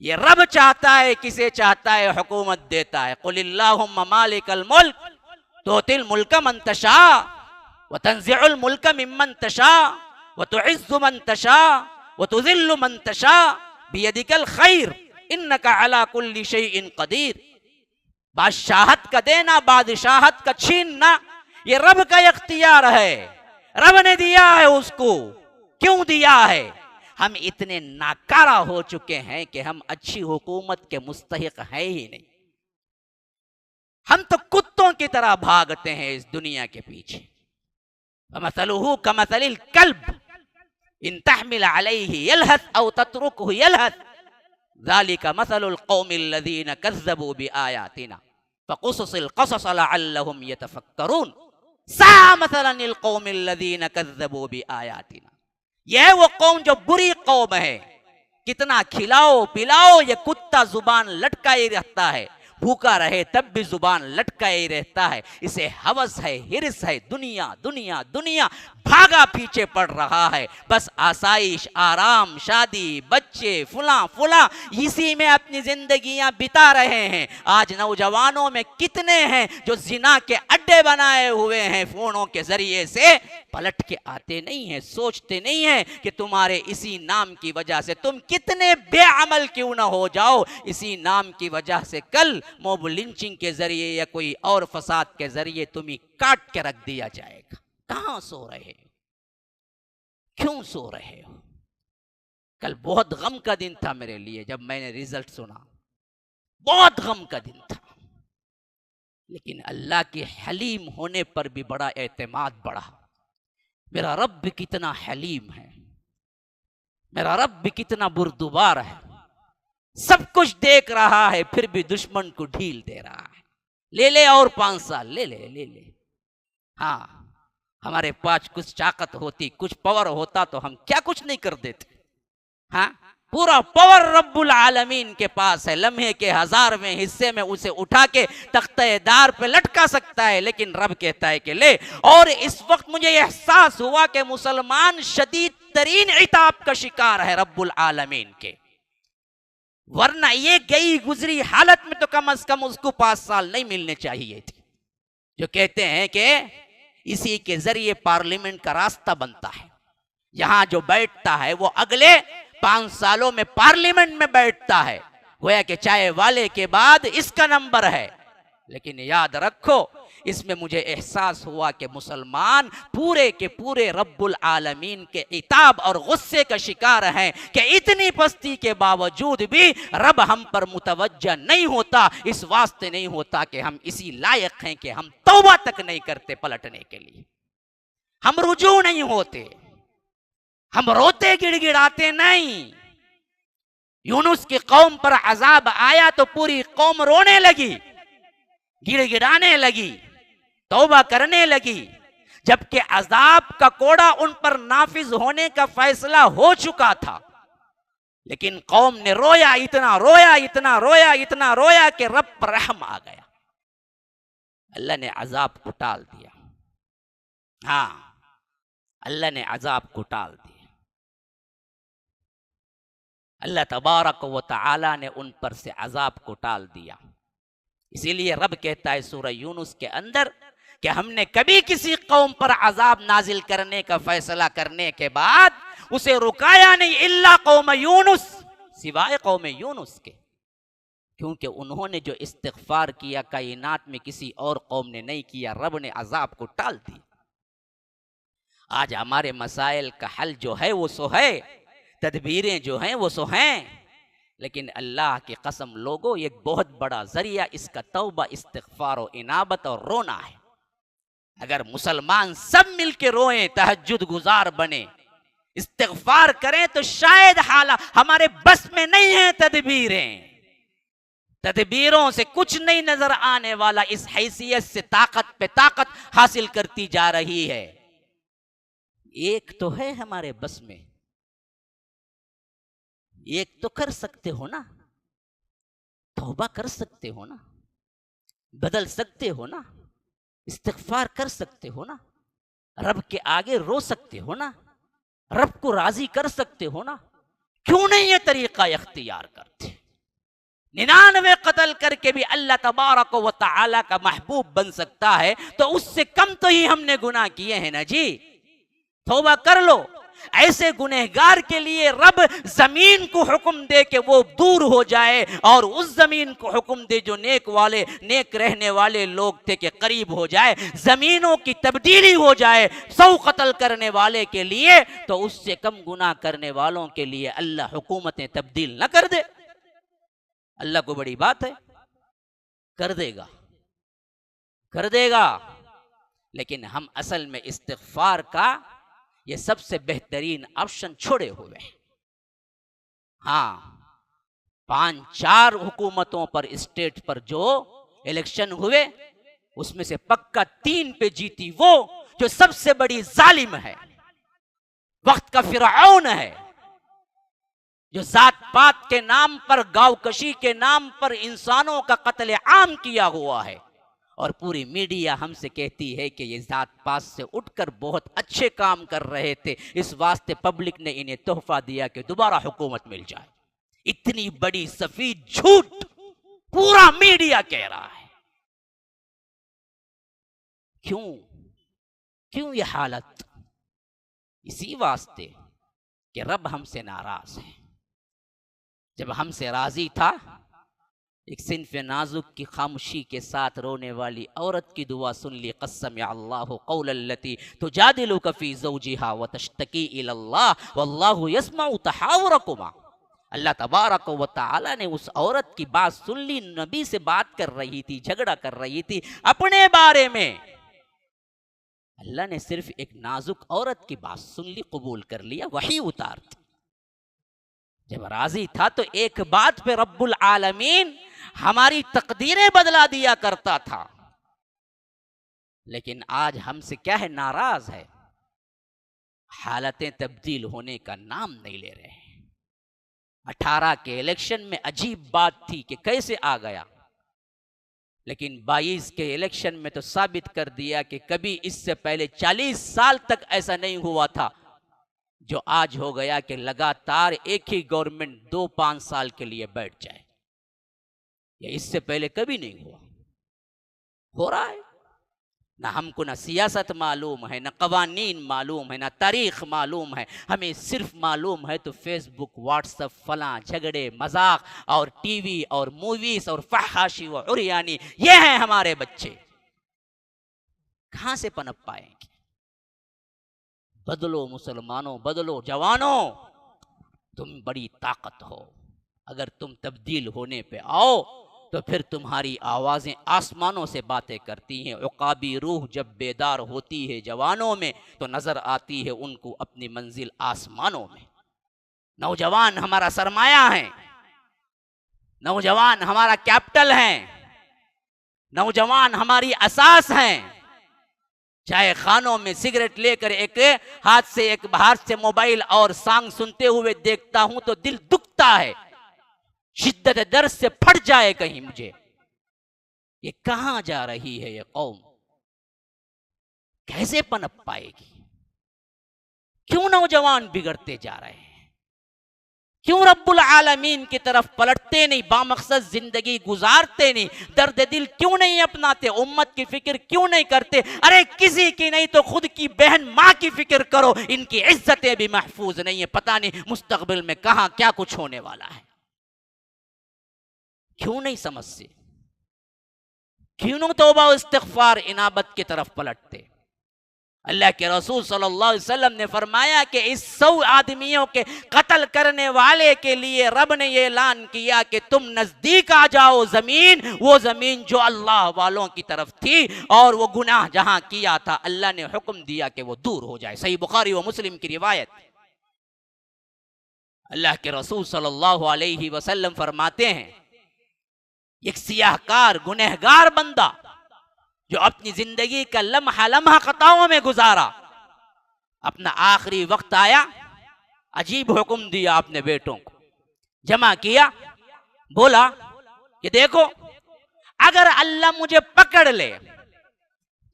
یہ رب چاہتا ہے، کسے چاہتا ہے حکومت دیتا ہے۔ قل اللہم مالک الملک تؤتی الملک من تشاء وتنزع الملک ممن تشاء وتعز من تشاء وتذل من تشاء بیدک الخیر انک علی کل شیء قدیر۔ بادشاہت کا دینا، بادشاہت کا چھیننا، یہ رب کا اختیار ہے، رب نے دیا ہے اس کو۔ کیوں دیا ہے؟ ہم اتنے ناکارہ ہو چکے ہیں کہ ہم اچھی حکومت کے مستحق ہیں ہی نہیں، ہم تو کتوں کی طرح بھاگتے ہیں اس دنیا کے پیچھے۔ وَمَثَلُهُ كَمَثَلِ الْكَلْبِ إِن تَحْمِلَ عَلَيْهِ يَلْهَثْ أَوْ تَتْرُكْهُ يَلْهَثْ ذَلِكَ مَثَلُ الْقَوْمِ الَّذِينَ كَذَّبُوا بِآيَاتِنَا فَقُصُصِ الْقَصَصَ لَعَلَّهُمْ يَتَفَكَّرُونَ سَاءَ مَثَلًا الْقَوْمِ الَّذِينَ كَذَّبُوا بِآيَاتِنَا۔ یہ ہے وہ قوم جو بری قوم ہے، کتنا کھلاؤ پلاؤ یہ کتا زبان لٹکائے رہتا ہے، بھوکا رہے تب بھی زبان لٹکائے رہتا ہے، اسے ہوس ہے، ہرس ہے، دنیا دنیا دنیا، بھاگا پیچھے پڑ رہا ہے، بس آسائش، آرام، شادی، بچے، فلاں فلاں، اسی میں اپنی زندگیاں بتا رہے ہیں۔ آج نوجوانوں میں کتنے ہیں جو زنا کے اڈے بنائے ہوئے ہیں، فونوں کے ذریعے سے پلٹ کے آتے نہیں ہیں، سوچتے نہیں ہیں کہ تمہارے اسی نام کی وجہ سے تم کتنے بے عمل کیوں نہ ہو جاؤ، اسی نام کی وجہ سے کل موب لنچنگ کے ذریعے یا کوئی اور فساد کے ذریعے تمہیں کاٹ کے رکھ دیا جائے گا۔ کہاں سو رہے ہو؟ کیوں سو رہے ہو؟ کل بہت غم کا دن تھا میرے لیے، جب میں نے رزلٹ سنا بہت غم کا دن تھا، لیکن اللہ کے حلیم ہونے پر بھی بڑا اعتماد بڑھا۔ میرا رب بھی کتنا حلیم ہے، میرا رب بھی کتنا بردبار ہے، سب کچھ دیکھ رہا ہے پھر بھی دشمن کو ڈھیل دے رہا ہے۔ لے لے اور 5 سال لے لے۔ ہاں ہمارے پاس کچھ طاقت ہوتی، کچھ پاور ہوتا تو ہم کیا کچھ نہیں کر دیتے۔ ہاں پورا پاور رب العالمین کے پاس ہے، لمحے کے 1000ویں حصے میں اسے اٹھا کے تختہ دار پہ لٹکا سکتا ہے، لیکن رب کہتا ہے کہ لے۔ اور اس وقت مجھے احساس ہوا کہ مسلمان شدید ترین عتاب کا شکار ہے رب العالمین کے، ورنہ یہ گئی گزری حالت میں تو کم از کم اس کو 5 سال نہیں ملنے چاہیے تھے۔ جو کہتے ہیں کہ اسی کے ذریعے پارلیمنٹ کا راستہ بنتا ہے، یہاں جو بیٹھتا ہے وہ اگلے 5 سالوں میں پارلیمنٹ میں بیٹھتا ہے، گویا کہ چائے والے کے بعد اس کا نمبر ہے۔ لیکن یاد رکھو، اس میں مجھے احساس ہوا کہ مسلمان پورے کے پورے رب العالمین کے عتاب اور غصے کا شکار ہیں کہ اتنی پستی کے باوجود بھی رب ہم پر متوجہ نہیں ہوتا، اس واسطے نہیں ہوتا کہ ہم اسی لائق ہیں کہ ہم توبہ تک نہیں کرتے پلٹنے کے لیے، ہم رجوع نہیں ہوتے، ہم روتے گڑ گڑاتے نہیں۔ یونس کی قوم پر عذاب آیا تو پوری قوم رونے لگی، گڑ گڑانے لگی، توبہ کرنے لگی، جبکہ عذاب کا کوڑا ان پر نافذ ہونے کا فیصلہ ہو چکا تھا، لیکن قوم نے رویا، اتنا رویا، اتنا رویا، اتنا رویا کہ رب پر رحم آ گیا، اللہ نے عذاب کو ٹال دیا۔ ہاں، اللہ نے عذاب کو ٹال دیا۔ اللہ تبارک و تعالی نے ان پر سے عذاب کو ٹال دیا۔ اسی لیے رب کہتا ہے سورہ یونس کے اندر کہ ہم نے کبھی کسی قوم پر عذاب نازل کرنے کا فیصلہ کرنے کے بعد اسے رکایا نہیں، الا قوم یونس، سوائے قوم یونس کے، کیونکہ انہوں نے جو استغفار کیا کائنات میں کسی اور قوم نے نہیں کیا، رب نے عذاب کو ٹال دیا۔ آج ہمارے مسائل کا حل جو ہے وہ سو ہے، تدبیریں جو ہیں وہ سو ہیں، لیکن اللہ کی قسم لوگوں ایک بہت بڑا ذریعہ اس کا توبہ، استغفار و انابت اور رونا ہے۔ اگر مسلمان سب مل کے روئیں، تہجد گزار بنے، استغفار کریں، تو شاید ہمارے بس میں نہیں ہیں تدبیروں سے کچھ نہیں نظر آنے والا، اس حیثیت سے طاقت پہ طاقت حاصل کرتی جا رہی ہے۔ ایک تو ہے ہمارے بس میں، ایک تو کر سکتے ہو نا، توبہ کر سکتے ہو نا، بدل سکتے ہو نا، استغفار کر سکتے ہو نا، رب کے آگے رو سکتے ہو نا، رب کو راضی کر سکتے ہو نا، کیوں نہیں یہ طریقہ اختیار کرتے؟ 99 قتل کر کے بھی اللہ تبارک و تعالی کا محبوب بن سکتا ہے، تو اس سے کم تو ہی ہم نے گناہ کیے ہیں نا جی۔ توبہ کر لو۔ ایسے گنہگار کے لیے رب زمین کو حکم دے کہ وہ دور ہو جائے، اور اس زمین کو حکم دے جو نیک رہنے والے لوگ تھے کہ قریب ہو جائے، زمینوں کی تبدیلی ہو جائے 100 قتل کرنے والے کے لیے، تو اس سے کم گناہ کرنے والوں کے لیے اللہ حکومتیں تبدیل نہ کر دے؟ اللہ کو بڑی بات ہے، کر دے گا، کر دے گا۔ لیکن ہم اصل میں استغفار کا یہ سب سے بہترین آپشن چھوڑے ہوئے ہیں۔ ہاں، 5-4 حکومتوں پر، اسٹیٹ پر جو الیکشن ہوئے، اس میں سے پکا 3 پہ جیتی وہ جو سب سے بڑی ظالم ہے، وقت کا فرعون ہے، جو ذات پات کے نام پر، گاؤں کشی کے نام پر انسانوں کا قتل عام کیا ہوا ہے، اور پوری میڈیا ہم سے کہتی ہے کہ یہ ذات پات سے اٹھ کر بہت اچھے کام کر رہے تھے، اس واسطے پبلک نے انہیں تحفہ دیا کہ دوبارہ حکومت مل جائے۔ اتنی بڑی سفید جھوٹ پورا میڈیا کہہ رہا ہے۔ کیوں یہ حالت؟ اسی واسطے کہ رب ہم سے ناراض ہے۔ جب ہم سے راضی تھا، ایک صنف نازک کی خاموشی کے ساتھ رونے والی عورت کی دعا سن لی، قد سمع اللہ قول التی تجادلک فی زوجہا وتشتکی الی اللہ واللہ یسمع تحاورکما۔ اللہ تبارک و تعالی نے اس عورت کی بات سن لی، نبی سے بات کر رہی تھی، جھگڑا کر رہی تھی اپنے بارے میں، اللہ نے صرف ایک نازک عورت کی بات سن لی، قبول کر لیا، وحی اتار دی۔ جب راضی تھا تو ایک بات پہ رب العالمین ہماری تقدیریں بدلا دیا کرتا تھا، لیکن آج ہم سے کیا ہے؟ ناراض ہے، حالتیں تبدیل ہونے کا نام نہیں لے رہے ہیں۔ 18 کے الیکشن میں عجیب بات تھی کہ کیسے آ گیا، لیکن 22 کے الیکشن میں تو ثابت کر دیا کہ کبھی اس سے پہلے 40 سال تک ایسا نہیں ہوا تھا جو آج ہو گیا کہ لگاتار ایک ہی گورنمنٹ 2-5 سال کے لیے بیٹھ جائے۔ یہ اس سے پہلے کبھی نہیں ہوا، ہو رہا ہے۔ نہ ہم کو نہ سیاست معلوم ہے، نہ قوانین معلوم ہے، نہ تاریخ معلوم ہے، ہمیں صرف معلوم ہے تو فیس بک، واٹس ایپ، فلاں جھگڑے، مذاق اور ٹی وی اور موویز اور فحاشی و عریانی، یہ ہیں ہمارے بچے۔ کہاں سے پنپ پائیں گے؟ بدلو مسلمانوں، بدلو جوانوں، تم بڑی طاقت ہو، اگر تم تبدیل ہونے پہ آؤ تو پھر تمہاری آوازیں آسمانوں سے باتیں کرتی ہیں۔ عقابی روح جب بیدار ہوتی ہے جوانوں میں تو نظر آتی ہے ان کو اپنی منزل آسمانوں میں۔ نوجوان ہمارا سرمایہ ہیں، نوجوان ہمارا کیپٹل ہیں، نوجوان ہماری اساس ہیں. چاہے خانوں میں سگریٹ لے کر ایک ہاتھ سے موبائل اور سانگ سنتے ہوئے دیکھتا ہوں تو دل دکھتا ہے، شدت درد سے پھٹ جائے کہیں مجھے. یہ کہاں جا رہی ہے یہ قوم؟ کیسے پنپ پائے گی؟ کیوں نوجوان بگڑتے جا رہے ہیں؟ کیوں رب العالمین کی طرف پلٹتے نہیں، بامقصد زندگی گزارتے نہیں، درد دل کیوں نہیں اپناتے، امت کی فکر کیوں نہیں کرتے؟ ارے کسی کی نہیں تو خود کی بہن ماں کی فکر کرو، ان کی عزتیں بھی محفوظ نہیں ہیں، پتہ نہیں مستقبل میں کہاں کیا کچھ ہونے والا ہے. کیوں نہیں سمجھتے؟ کیوں توبہ و استغفار انابت کی طرف پلٹتے؟ اللہ کے رسول صلی اللہ علیہ وسلم نے فرمایا کہ اس 100 آدمیوں کے قتل کرنے والے کے لیے رب نے یہ اعلان کیا کہ تم نزدیک آ جاؤ زمین، وہ زمین جو اللہ والوں کی طرف تھی، اور وہ گناہ جہاں کیا تھا اللہ نے حکم دیا کہ وہ دور ہو جائے. صحیح بخاری و مسلم کی روایت. اللہ کے رسول صلی اللہ علیہ وسلم فرماتے ہیں ایک سیاہ کار گنہگار بندہ جو اپنی زندگی کا لمحہ لمحہ خطاؤں میں گزارا، اپنا آخری وقت آیا، عجیب حکم دیا، اپنے بیٹوں کو جمع کیا، بولا کہ دیکھو اگر اللہ مجھے پکڑ لے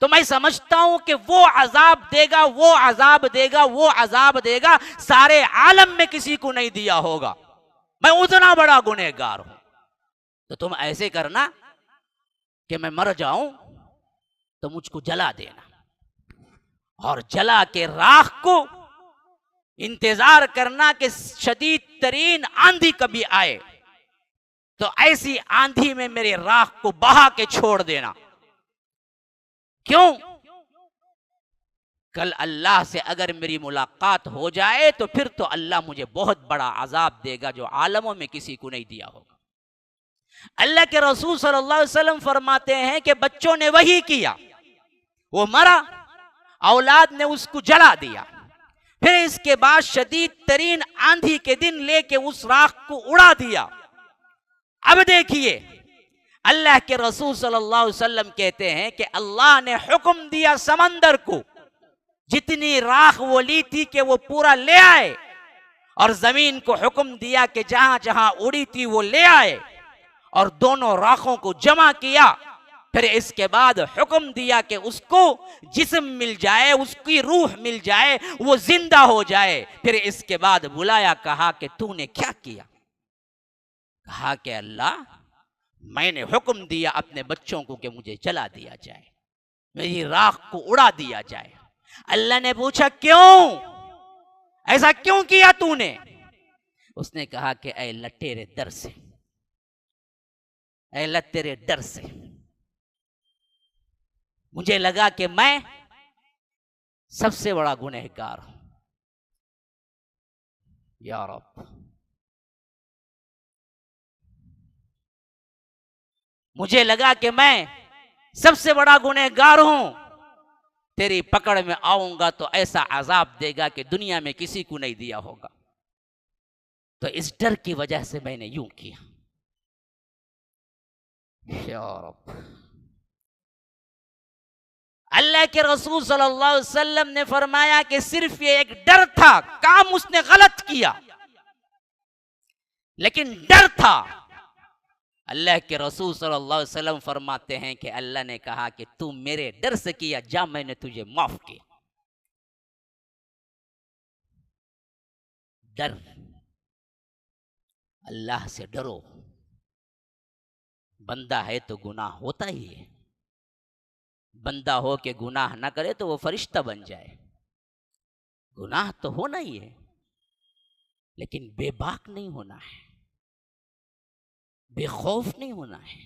تو میں سمجھتا ہوں کہ وہ عذاب دے گا، وہ عذاب دے گا، وہ عذاب دے گا سارے عالم میں کسی کو نہیں دیا ہوگا، میں اتنا بڑا گنہگار ہوں. تو تم ایسے کرنا کہ میں مر جاؤں تو مجھ کو جلا دینا، اور جلا کے راکھ کو انتظار کرنا کہ شدید ترین آندھی کبھی آئے تو ایسی آندھی میں میرے راکھ کو بہا کے چھوڑ دینا. کیوں؟ کل اللہ سے اگر میری ملاقات ہو جائے تو پھر تو اللہ مجھے بہت بڑا عذاب دے گا جو عالموں میں کسی کو نہیں دیا ہوگا. اللہ کے رسول صلی اللہ علیہ وسلم فرماتے ہیں کہ بچوں نے وہی کیا، وہ مرا، اولاد نے اس کو جلا دیا، پھر اس کے بعد شدید ترین آندھی کے دن لے کے اس راکھ کو اڑا دیا. اب دیکھیے اللہ کے رسول صلی اللہ علیہ وسلم کہتے ہیں کہ اللہ نے حکم دیا سمندر کو جتنی راکھ وہ لی تھی کہ وہ پورا لے آئے، اور زمین کو حکم دیا کہ جہاں جہاں اڑی تھی وہ لے آئے، اور دونوں راکھوں کو جمع کیا. پھر اس کے بعد حکم دیا کہ اس کو جسم مل جائے، اس کی روح مل جائے، وہ زندہ ہو جائے. پھر اس کے بعد بلایا، کہا کہ تو نے کیا کیا؟ کہا کہ اللہ میں نے حکم دیا اپنے بچوں کو کہ مجھے جلا دیا جائے، میری راکھ کو اڑا دیا جائے. اللہ نے پوچھا کیوں؟ ایسا کیوں کیا تو نے؟ اس نے کہا کہ اے اللہ تیرے ڈر سے، اے اللہ تیرے ڈر سے مجھے لگا کہ میں سب سے بڑا گنہگار ہوں. یا رب مجھے لگا کہ میں سب سے بڑا گنہگار ہوں، تیری پکڑ میں آؤں گا تو ایسا عذاب دے گا کہ دنیا میں کسی کو نہیں دیا ہوگا. تو اس ڈر کی وجہ سے میں نے یوں کیا. یا رب اللہ کے رسول صلی اللہ علیہ وسلم نے فرمایا کہ صرف یہ ایک ڈر تھا، کام اس نے غلط کیا لیکن ڈر تھا. اللہ کے رسول صلی اللہ علیہ وسلم فرماتے ہیں کہ اللہ نے کہا کہ تو میرے ڈر سے کیا، جا میں نے تجھے معاف کیا. ڈر، اللہ سے ڈرو. بندہ ہے تو گناہ ہوتا ہی ہے، بندہ ہو کہ گناہ نہ کرے تو وہ فرشتہ بن جائے. گناہ تو ہونا ہی ہے لیکن بے باک نہیں ہونا ہے، بے خوف نہیں ہونا ہے.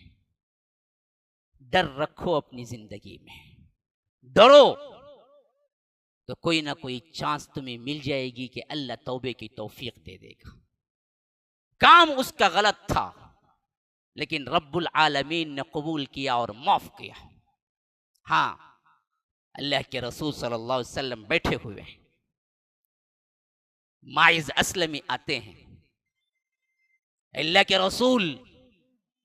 ڈر رکھو اپنی زندگی میں، ڈرو تو کوئی نہ کوئی چانس تمہیں مل جائے گی کہ اللہ توبے کی توفیق دے دے گا. کام اس کا غلط تھا لیکن رب العالمین نے قبول کیا اور معاف کیا. ہاں اللہ کے رسول صلی اللہ علیہ وسلم بیٹھے ہوئے ہیں، ماعز اسلمی آتے ہیں، اللہ کے رسول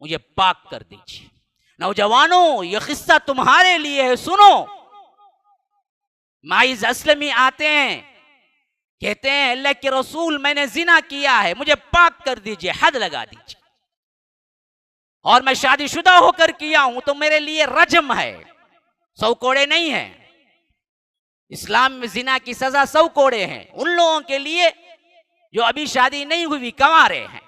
مجھے پاک کر دیجیے۔ نوجوانوں یہ قصہ تمہارے لیے ہے، سنو۔ ماعز اسلمی آتے ہیں، کہتے ہیں اللہ کے رسول میں نے زنا کیا ہے، مجھے پاک کر دیجیے، حد لگا دیجیے، اور میں شادی شدہ ہو کر کیا ہوں تو میرے لیے رجم ہے، 100 کوڑے نہیں ہیں۔ اسلام میں زنا کی سزا 100 کوڑے ہیں ان لوگوں کے لیے جو ابھی شادی نہیں ہوئی، کنوارے ہیں۔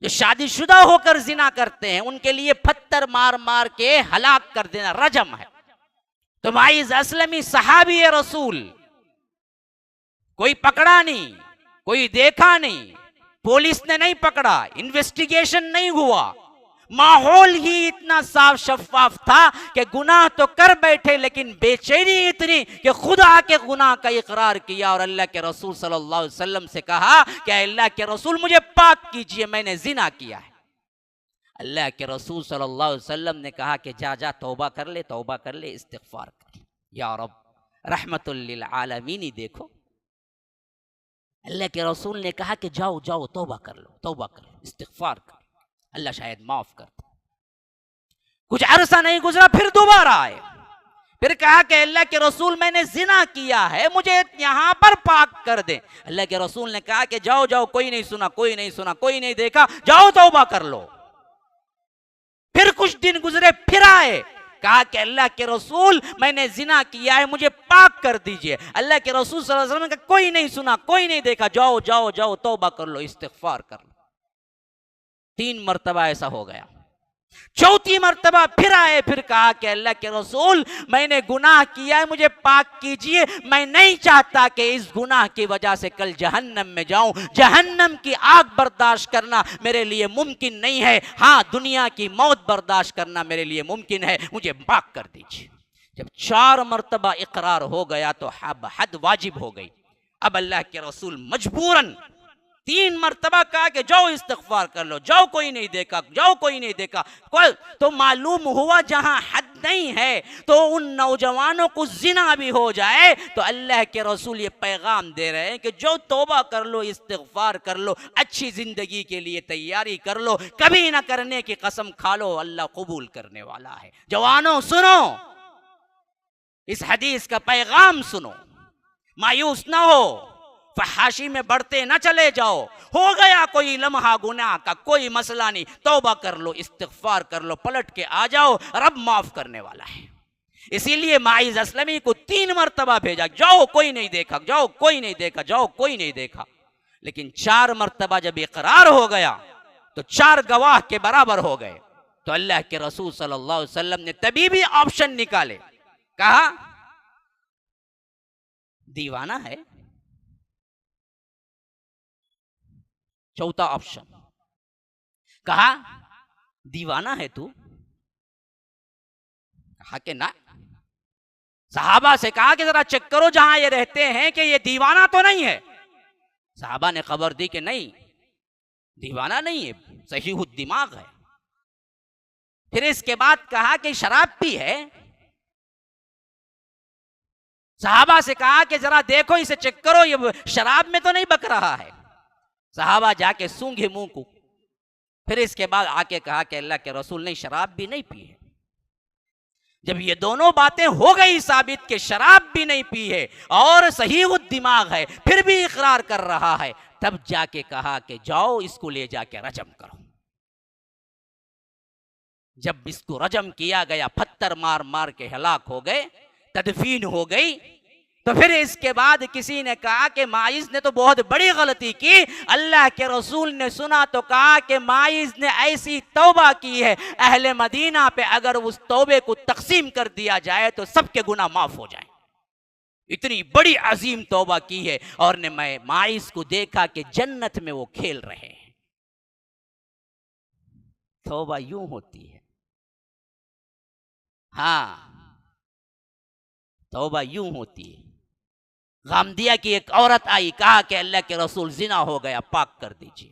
جو شادی شدہ ہو کر زنا کرتے ہیں ان کے لیے پتھر مار مار کے ہلاک کر دینا رجم ہے۔ تو ماعز اسلمی صحابی رسول، کوئی پکڑا نہیں، کوئی دیکھا نہیں، پولیس نے نہیں پکڑا، انویسٹیگیشن نہیں ہوا، ماحول ہی اتنا صاف شفاف تھا کہ گناہ تو کر بیٹھے لیکن بے چینی اتنی کہ خود آ کے گناہ کا اقرار کیا اور اللہ کے رسول صلی اللہ علیہ وسلم سے کہا کہ اے اللہ کے رسول مجھے پاک کیجئے، میں نے زنا کیا ہے۔ اللہ کے رسول صلی اللہ علیہ وسلم نے کہا کہ جا جا توبہ کر لے، توبہ کر لے، استغفار کر لے۔ یا رب رحمت للعالمین، دیکھو اللہ کے رسول نے کہا کہ جاؤ جاؤ توبہ کر لو، توبہ کر لو، استغفار کر لو، اللہ شاید معاف کرتا۔ کچھ عرصہ نہیں گزرا، پھر دوبارہ آئے، پھر کہا کہ اللہ کے رسول میں نے زنا کیا ہے، مجھے یہاں پر پاک کر دیں۔ اللہ کے رسول نے کہا کہ جاؤ جاؤ، کوئی نہیں سنا، کوئی نہیں سنا، کوئی نہیں دیکھا، جاؤ توبہ کر لو۔ پھر کچھ دن گزرے، پھر آئے، کہا کہ اللہ کے رسول میں نے زنا کیا ہے، مجھے پاک کر دیجئے۔ اللہ کے رسول صلی اللہ علیہ وسلم نے کہا کوئی نہیں سنا، کوئی نہیں دیکھا، جاؤ جاؤ جاؤ توبہ کر لو، استغفار کر لو۔ 3 مرتبہ ایسا ہو گیا۔ چوتھی مرتبہ پھر آئے، پھر کہا کہ اللہ کے رسول میں نے گناہ کیا ہے، مجھے پاک کیجئے، میں نہیں چاہتا کہ اس گناہ کی وجہ سے کل جہنم میں جاؤں، جہنم کی آگ برداشت کرنا میرے لیے ممکن نہیں ہے، ہاں دنیا کی موت برداشت کرنا میرے لیے ممکن ہے، مجھے پاک کر دیجئے۔ جب 4 مرتبہ اقرار ہو گیا تو حد واجب ہو گئی۔ اب اللہ کے رسول مجبوراً 3 مرتبہ کہا کہ جاؤ استغفار کر لو، جاؤ کوئی نہیں دیکھا، جاؤ کوئی نہیں دیکھا، تو معلوم ہوا جہاں حد نہیں ہے تو ان نوجوانوں کو زنا بھی ہو جائے تو اللہ کے رسول یہ پیغام دے رہے ہیں کہ جو توبہ کر لو، استغفار کر لو، اچھی زندگی کے لیے تیاری کر لو، کبھی نہ کرنے کی قسم کھا لو، اللہ قبول کرنے والا ہے۔ جوانوں سنو، اس حدیث کا پیغام سنو، مایوس نہ ہو، فحاشی میں بڑھتے نہ چلے جاؤ، ہو گیا کوئی لمحہ گناہ کا، کوئی مسئلہ نہیں، توبہ کر لو، استغفار کر لو، پلٹ کے آ جاؤ، رب معاف کرنے والا ہے۔ اسی لیے ماعز اسلمی کو 3 مرتبہ بھیجا، جاؤ کوئی نہیں دیکھا، جاؤ کوئی نہیں دیکھا، جاؤ کوئی نہیں دیکھا۔ لیکن 4 مرتبہ جب اقرار ہو گیا تو 4 گواہ کے برابر ہو گئے، تو اللہ کے رسول صلی اللہ علیہ وسلم نے تبھی بھی آپشن نکالے، کہا دیوانہ ہے، چوتھا آپشن، کہا دیوانہ ہے تو؟ کہا کہ نہ۔ صحابہ سے کہا کہ ذرا چیک کرو جہاں یہ رہتے ہیں کہ یہ دیوانہ تو نہیں ہے۔ صحابہ نے خبر دی کہ نہیں، دیوانہ نہیں ہے، صحیح الدماغ ہے۔ پھر اس کے بعد کہا کہ شراب پی ہے۔ صحابہ سے کہا کہ ذرا دیکھو اسے چیک کرو، یہ شراب میں تو نہیں بک رہا ہے۔ صحابہ جا کے سونگھے منہ کو، پھر اس کے بعد آ کے کہا کہ اللہ کے رسول نے شراب بھی نہیں پی ہے۔ جب یہ دونوں باتیں ہو گئی ثابت کہ شراب بھی نہیں پی ہے اور صحیح الدماغ ہے، پھر بھی اقرار کر رہا ہے، تب جا کے کہا کہ جاؤ اس کو لے جا کے رجم کرو۔ جب اس کو رجم کیا گیا، پتھر مار مار کے ہلاک ہو گئے، تدفین ہو گئی، تو پھر اس کے بعد کسی نے کہا کہ ماعز نے تو بہت بڑی غلطی کی۔ اللہ کے رسول نے سنا تو کہا کہ ماعز نے ایسی توبہ کی ہے، اہل مدینہ پہ اگر اس توبے کو تقسیم کر دیا جائے تو سب کے گناہ معاف ہو جائیں۔ اتنی بڑی عظیم توبہ کی ہے، اور نے میں ماعز کو دیکھا کہ جنت میں وہ کھیل رہے ہیں۔ توبہ یوں ہوتی ہے، ہاں توبہ یوں ہوتی ہے۔ غامدیہ کی ایک عورت آئی، کہا کہ اللہ کے رسول زنا ہو گیا، پاک کر دیجئے۔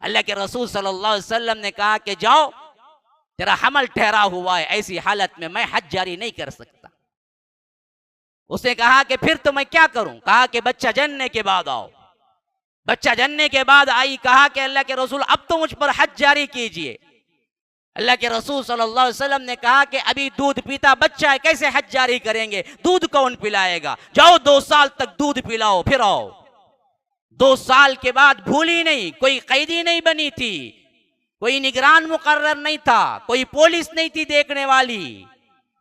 اللہ کے رسول صلی اللہ علیہ وسلم نے کہا کہ جاؤ، تیرا حمل ٹھہرا ہوا ہے، ایسی حالت میں حج جاری نہیں کر سکتا۔ اس نے کہا کہ پھر تو میں کیا کروں؟ کہا کہ بچہ جننے کے بعد آؤ۔ بچہ جننے کے بعد آئی، کہا کہ اللہ کے رسول اب تو مجھ پر حج جاری کیجئے۔ اللہ کے رسول صلی اللہ علیہ وسلم نے کہا کہ ابھی دودھ پیتا بچہ ہے، کیسے حج جاری کریں گے؟ دودھ کون پلائے گا؟ جاؤ 2 سال تک دودھ پلاؤ پھر آؤ۔ 2 سال کے بعد بھولی نہیں، کوئی قیدی نہیں بنی تھی، کوئی نگران مقرر نہیں تھا، کوئی پولیس نہیں تھی دیکھنے والی،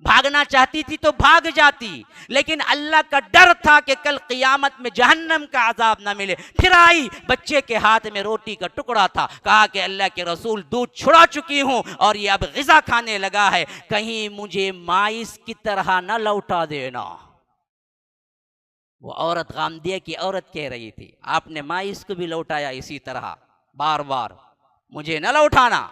بھاگنا چاہتی تھی تو بھاگ جاتی، لیکن اللہ کا ڈر تھا کہ کل قیامت میں جہنم کا عذاب نہ ملے۔ پھر آئی، بچے کے ہاتھ میں روٹی کا ٹکڑا تھا، کہا کہ اللہ کے رسول دودھ چھڑا چکی ہوں اور یہ اب غذا کھانے لگا ہے، کہیں مجھے مائس کی طرح نہ لوٹا دینا۔ وہ عورت غامدیہ کی عورت کہہ رہی تھی، آپ نے مائس کو بھی لوٹایا اسی طرح بار بار، مجھے نہ لوٹانا،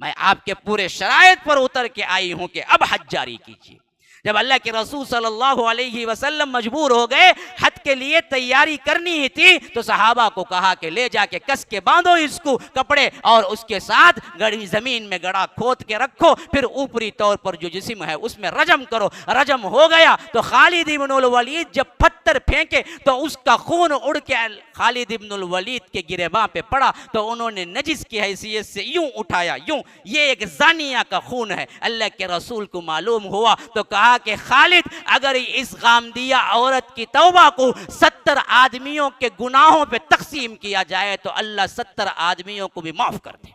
میں آپ کے پورے شرائط پر اتر کے آئی ہوں کہ اب حج جاری کیجیے۔ جب اللہ کے رسول صلی اللہ علیہ وسلم مجبور ہو گئے، حج کے لیے تیاری کرنی ہی تھی، تو صحابہ کو کہا کہ لے جا کے کس کے باندھو اس کو کپڑے، اور اس کے ساتھ گڑی زمین میں گڑا کھود کے رکھو، پھر اوپری طور پر جو جسم ہے اس میں رجم کرو۔ رجم ہو گیا تو خالد بن الولید جب پتھر پھینکے تو اس کا خون اڑ کے خالد بن الولید کے گریباں پہ پڑا، تو انہوں نے نجس کی حیثیت سے یوں اٹھایا، یوں، یہ ایک زانیہ کا خون ہے۔ اللہ کے رسول کو معلوم ہوا تو کہا کہ خالد، اگر اس غامدیہ عورت کی توبہ کو 70 آدمیوں کے گناہوں پہ تقسیم کیا جائے تو اللہ 70 آدمیوں کو بھی معاف کر دے۔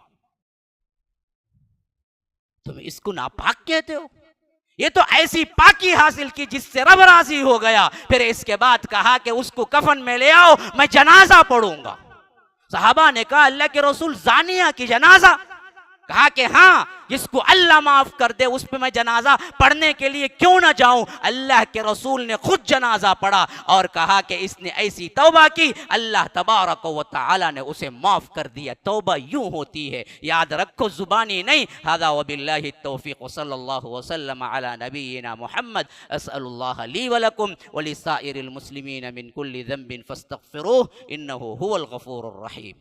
تم اس کو ناپاک کہتے ہو؟ یہ تو ایسی پاکی حاصل کی جس سے رب راضی ہو گیا۔ پھر اس کے بعد کہا کہ اس کو کفن میں لے آؤ، میں جنازہ پڑھوں گا۔ صحابہ نے کہا اللہ کے رسول زانیہ کی جنازہ؟ کہا کہ ہاں، جس کو اللہ معاف کر دے اس پہ میں جنازہ پڑھنے کے لیے کیوں نہ جاؤں؟ اللہ کے رسول نے خود جنازہ پڑھا اور کہا کہ اس نے ایسی توبہ کی، اللہ تبارک و تعالی نے اسے معاف کر دیا۔ توبہ یوں ہوتی ہے، یاد رکھو، زبانی نہیں۔ ھذا وباللہ التوفیق، صلی اللہ وسلم علی نبینا محمد۔ اسأل اللہ لی ولکم ولسائر المسلمین من کل ذنب فاستغفروہ انہ هو الغفور الرحیم۔